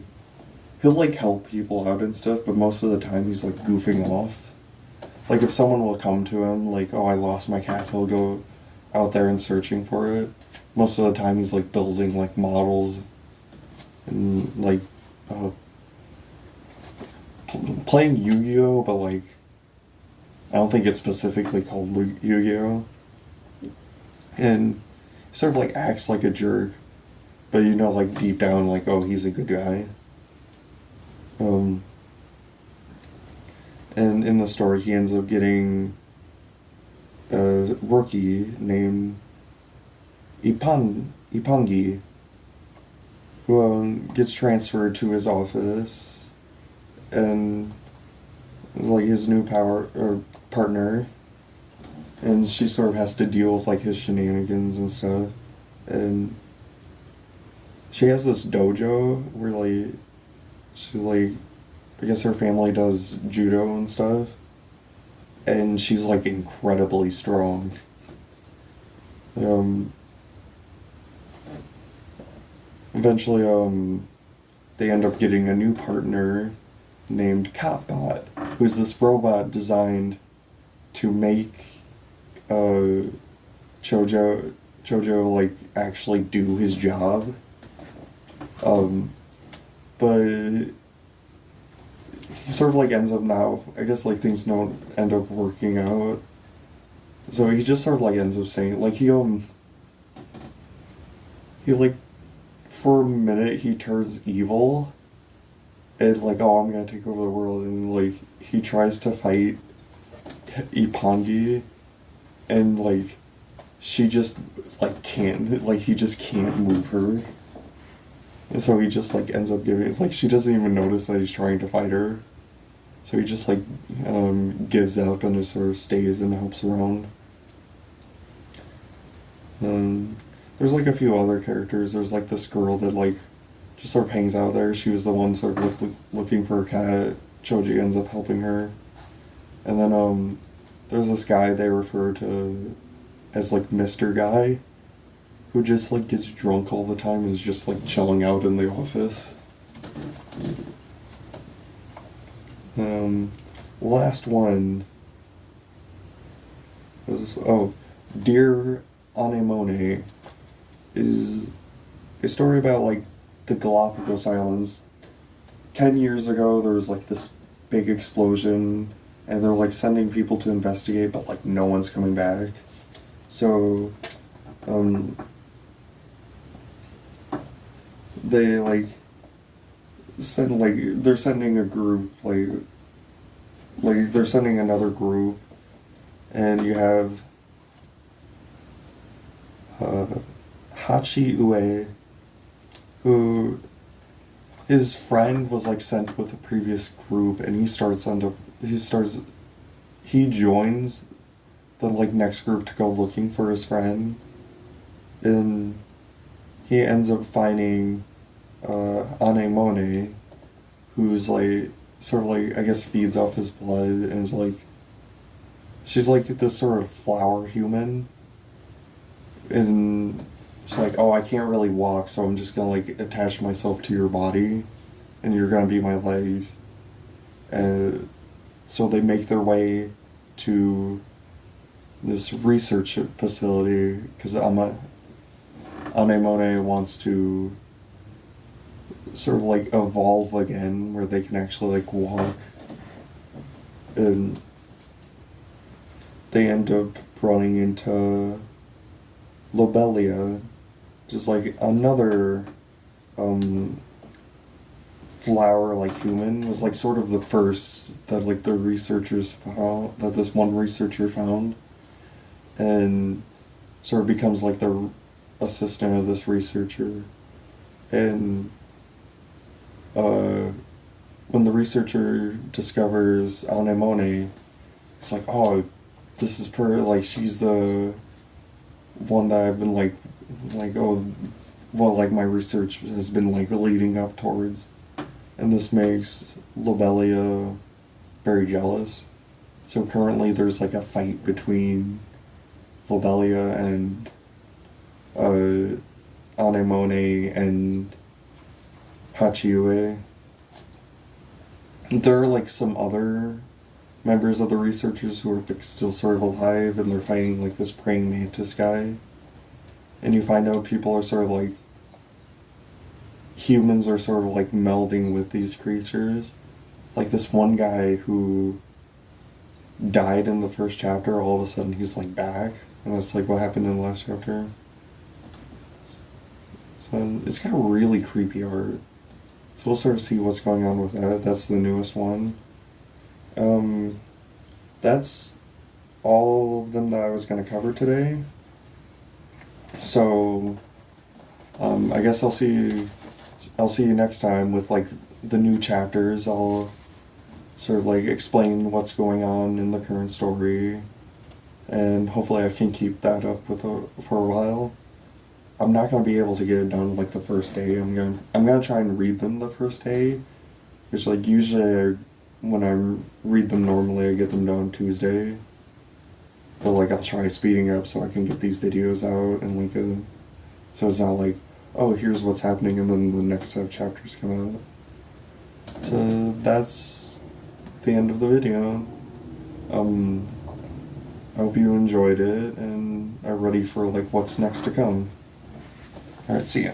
he'll like help people out and stuff, but most of the time he's like goofing off. Like, if someone will come to him, like, oh, I lost my cat, he'll go out there and searching for it. Most of the time he's like building like models and like playing Yu-Gi-Oh, but like I don't think it's specifically called Yu-Gi-Oh. And he sort of like acts like a jerk, but you know, like deep down, like, oh, he's a good guy. And in the story, he ends up getting a rookie named Ipangi, who gets transferred to his office, and is like his new partner, and she sort of has to deal with like his shenanigans and stuff. And she has this dojo where like she like, I guess her family does judo and stuff, and she's like incredibly strong. Eventually, they end up getting a new partner named Copbot, who's this robot designed to make Chojo like actually do his job. But he sort of like ends up now, I guess like things don't end up working out. So he just sort of like ends up saying, like he like, for a minute he turns evil, and like, oh, I'm gonna take over the world, and like he tries to fight Ipangi, and like she just like can't, like he just can't move her. And so he just like ends up giving, like she doesn't even notice that he's trying to fight her. So he just like gives up and just sort of stays and helps around. There's like a few other characters. There's like this girl that like just sort of hangs out there. She was the one sort of looking for a cat. Choji ends up helping her. And then there's this guy they refer to as like Mr. Guy, who just like gets drunk all the time and is just like chilling out in the office. Last one was this. Oh, Dear Anemone is a story about like the Galapagos Islands. 10 years ago, there was like this big explosion, and they're like sending people to investigate, but like no one's coming back. So, they like send like they're sending a group like they're sending another group, and you have Hachi Ue, who his friend was like sent with a previous group, and he joins the like next group to go looking for his friend, and he ends up finding Anemone, who's like sort of like, I guess, feeds off his blood, and is like, she's like this sort of flower human, and she's like, oh, I can't really walk, so I'm just gonna like attach myself to your body, and you're gonna be my legs. And so they make their way to this research facility, because Anemone wants to sort of like evolve again, where they can actually like walk, and they end up running into Lobelia, just like another flower like human. Was like sort of the first that like the researchers found, that this one researcher found, and sort of becomes like the assistant of this researcher. And when the researcher discovers Anemone, it's like, oh, this is like she's the one that I've been like oh, well, like my research has been like leading up towards. And this makes Lobelia very jealous. So currently there's like a fight between Lobelia and Anemone and Hachiue. There are like some other members of the researchers who are like still sort of alive, and they're fighting like this praying mantis guy. And you find out people are sort of like, humans are sort of like melding with these creatures. Like this one guy who died in the first chapter, all of a sudden he's like back, and that's like what happened in the last chapter. So it's got really creepy art. So we'll sort of see what's going on with that. That's the newest one. That's all of them that I was going to cover today. So I guess I'll see you next time with like the new chapters. I'll sort of like explain what's going on in the current story, and hopefully I can keep that up for a while. I'm not gonna be able to get it done like the first day. I'm gonna try and read them the first day, which like usually when I read them normally I get them done Tuesday. But like I'll try speeding up so I can get these videos out and like so it's not like, oh, here's what's happening and then the next set of chapters come out. So that's the end of the video. I hope you enjoyed it and are ready for like what's next to come. Alright, see ya.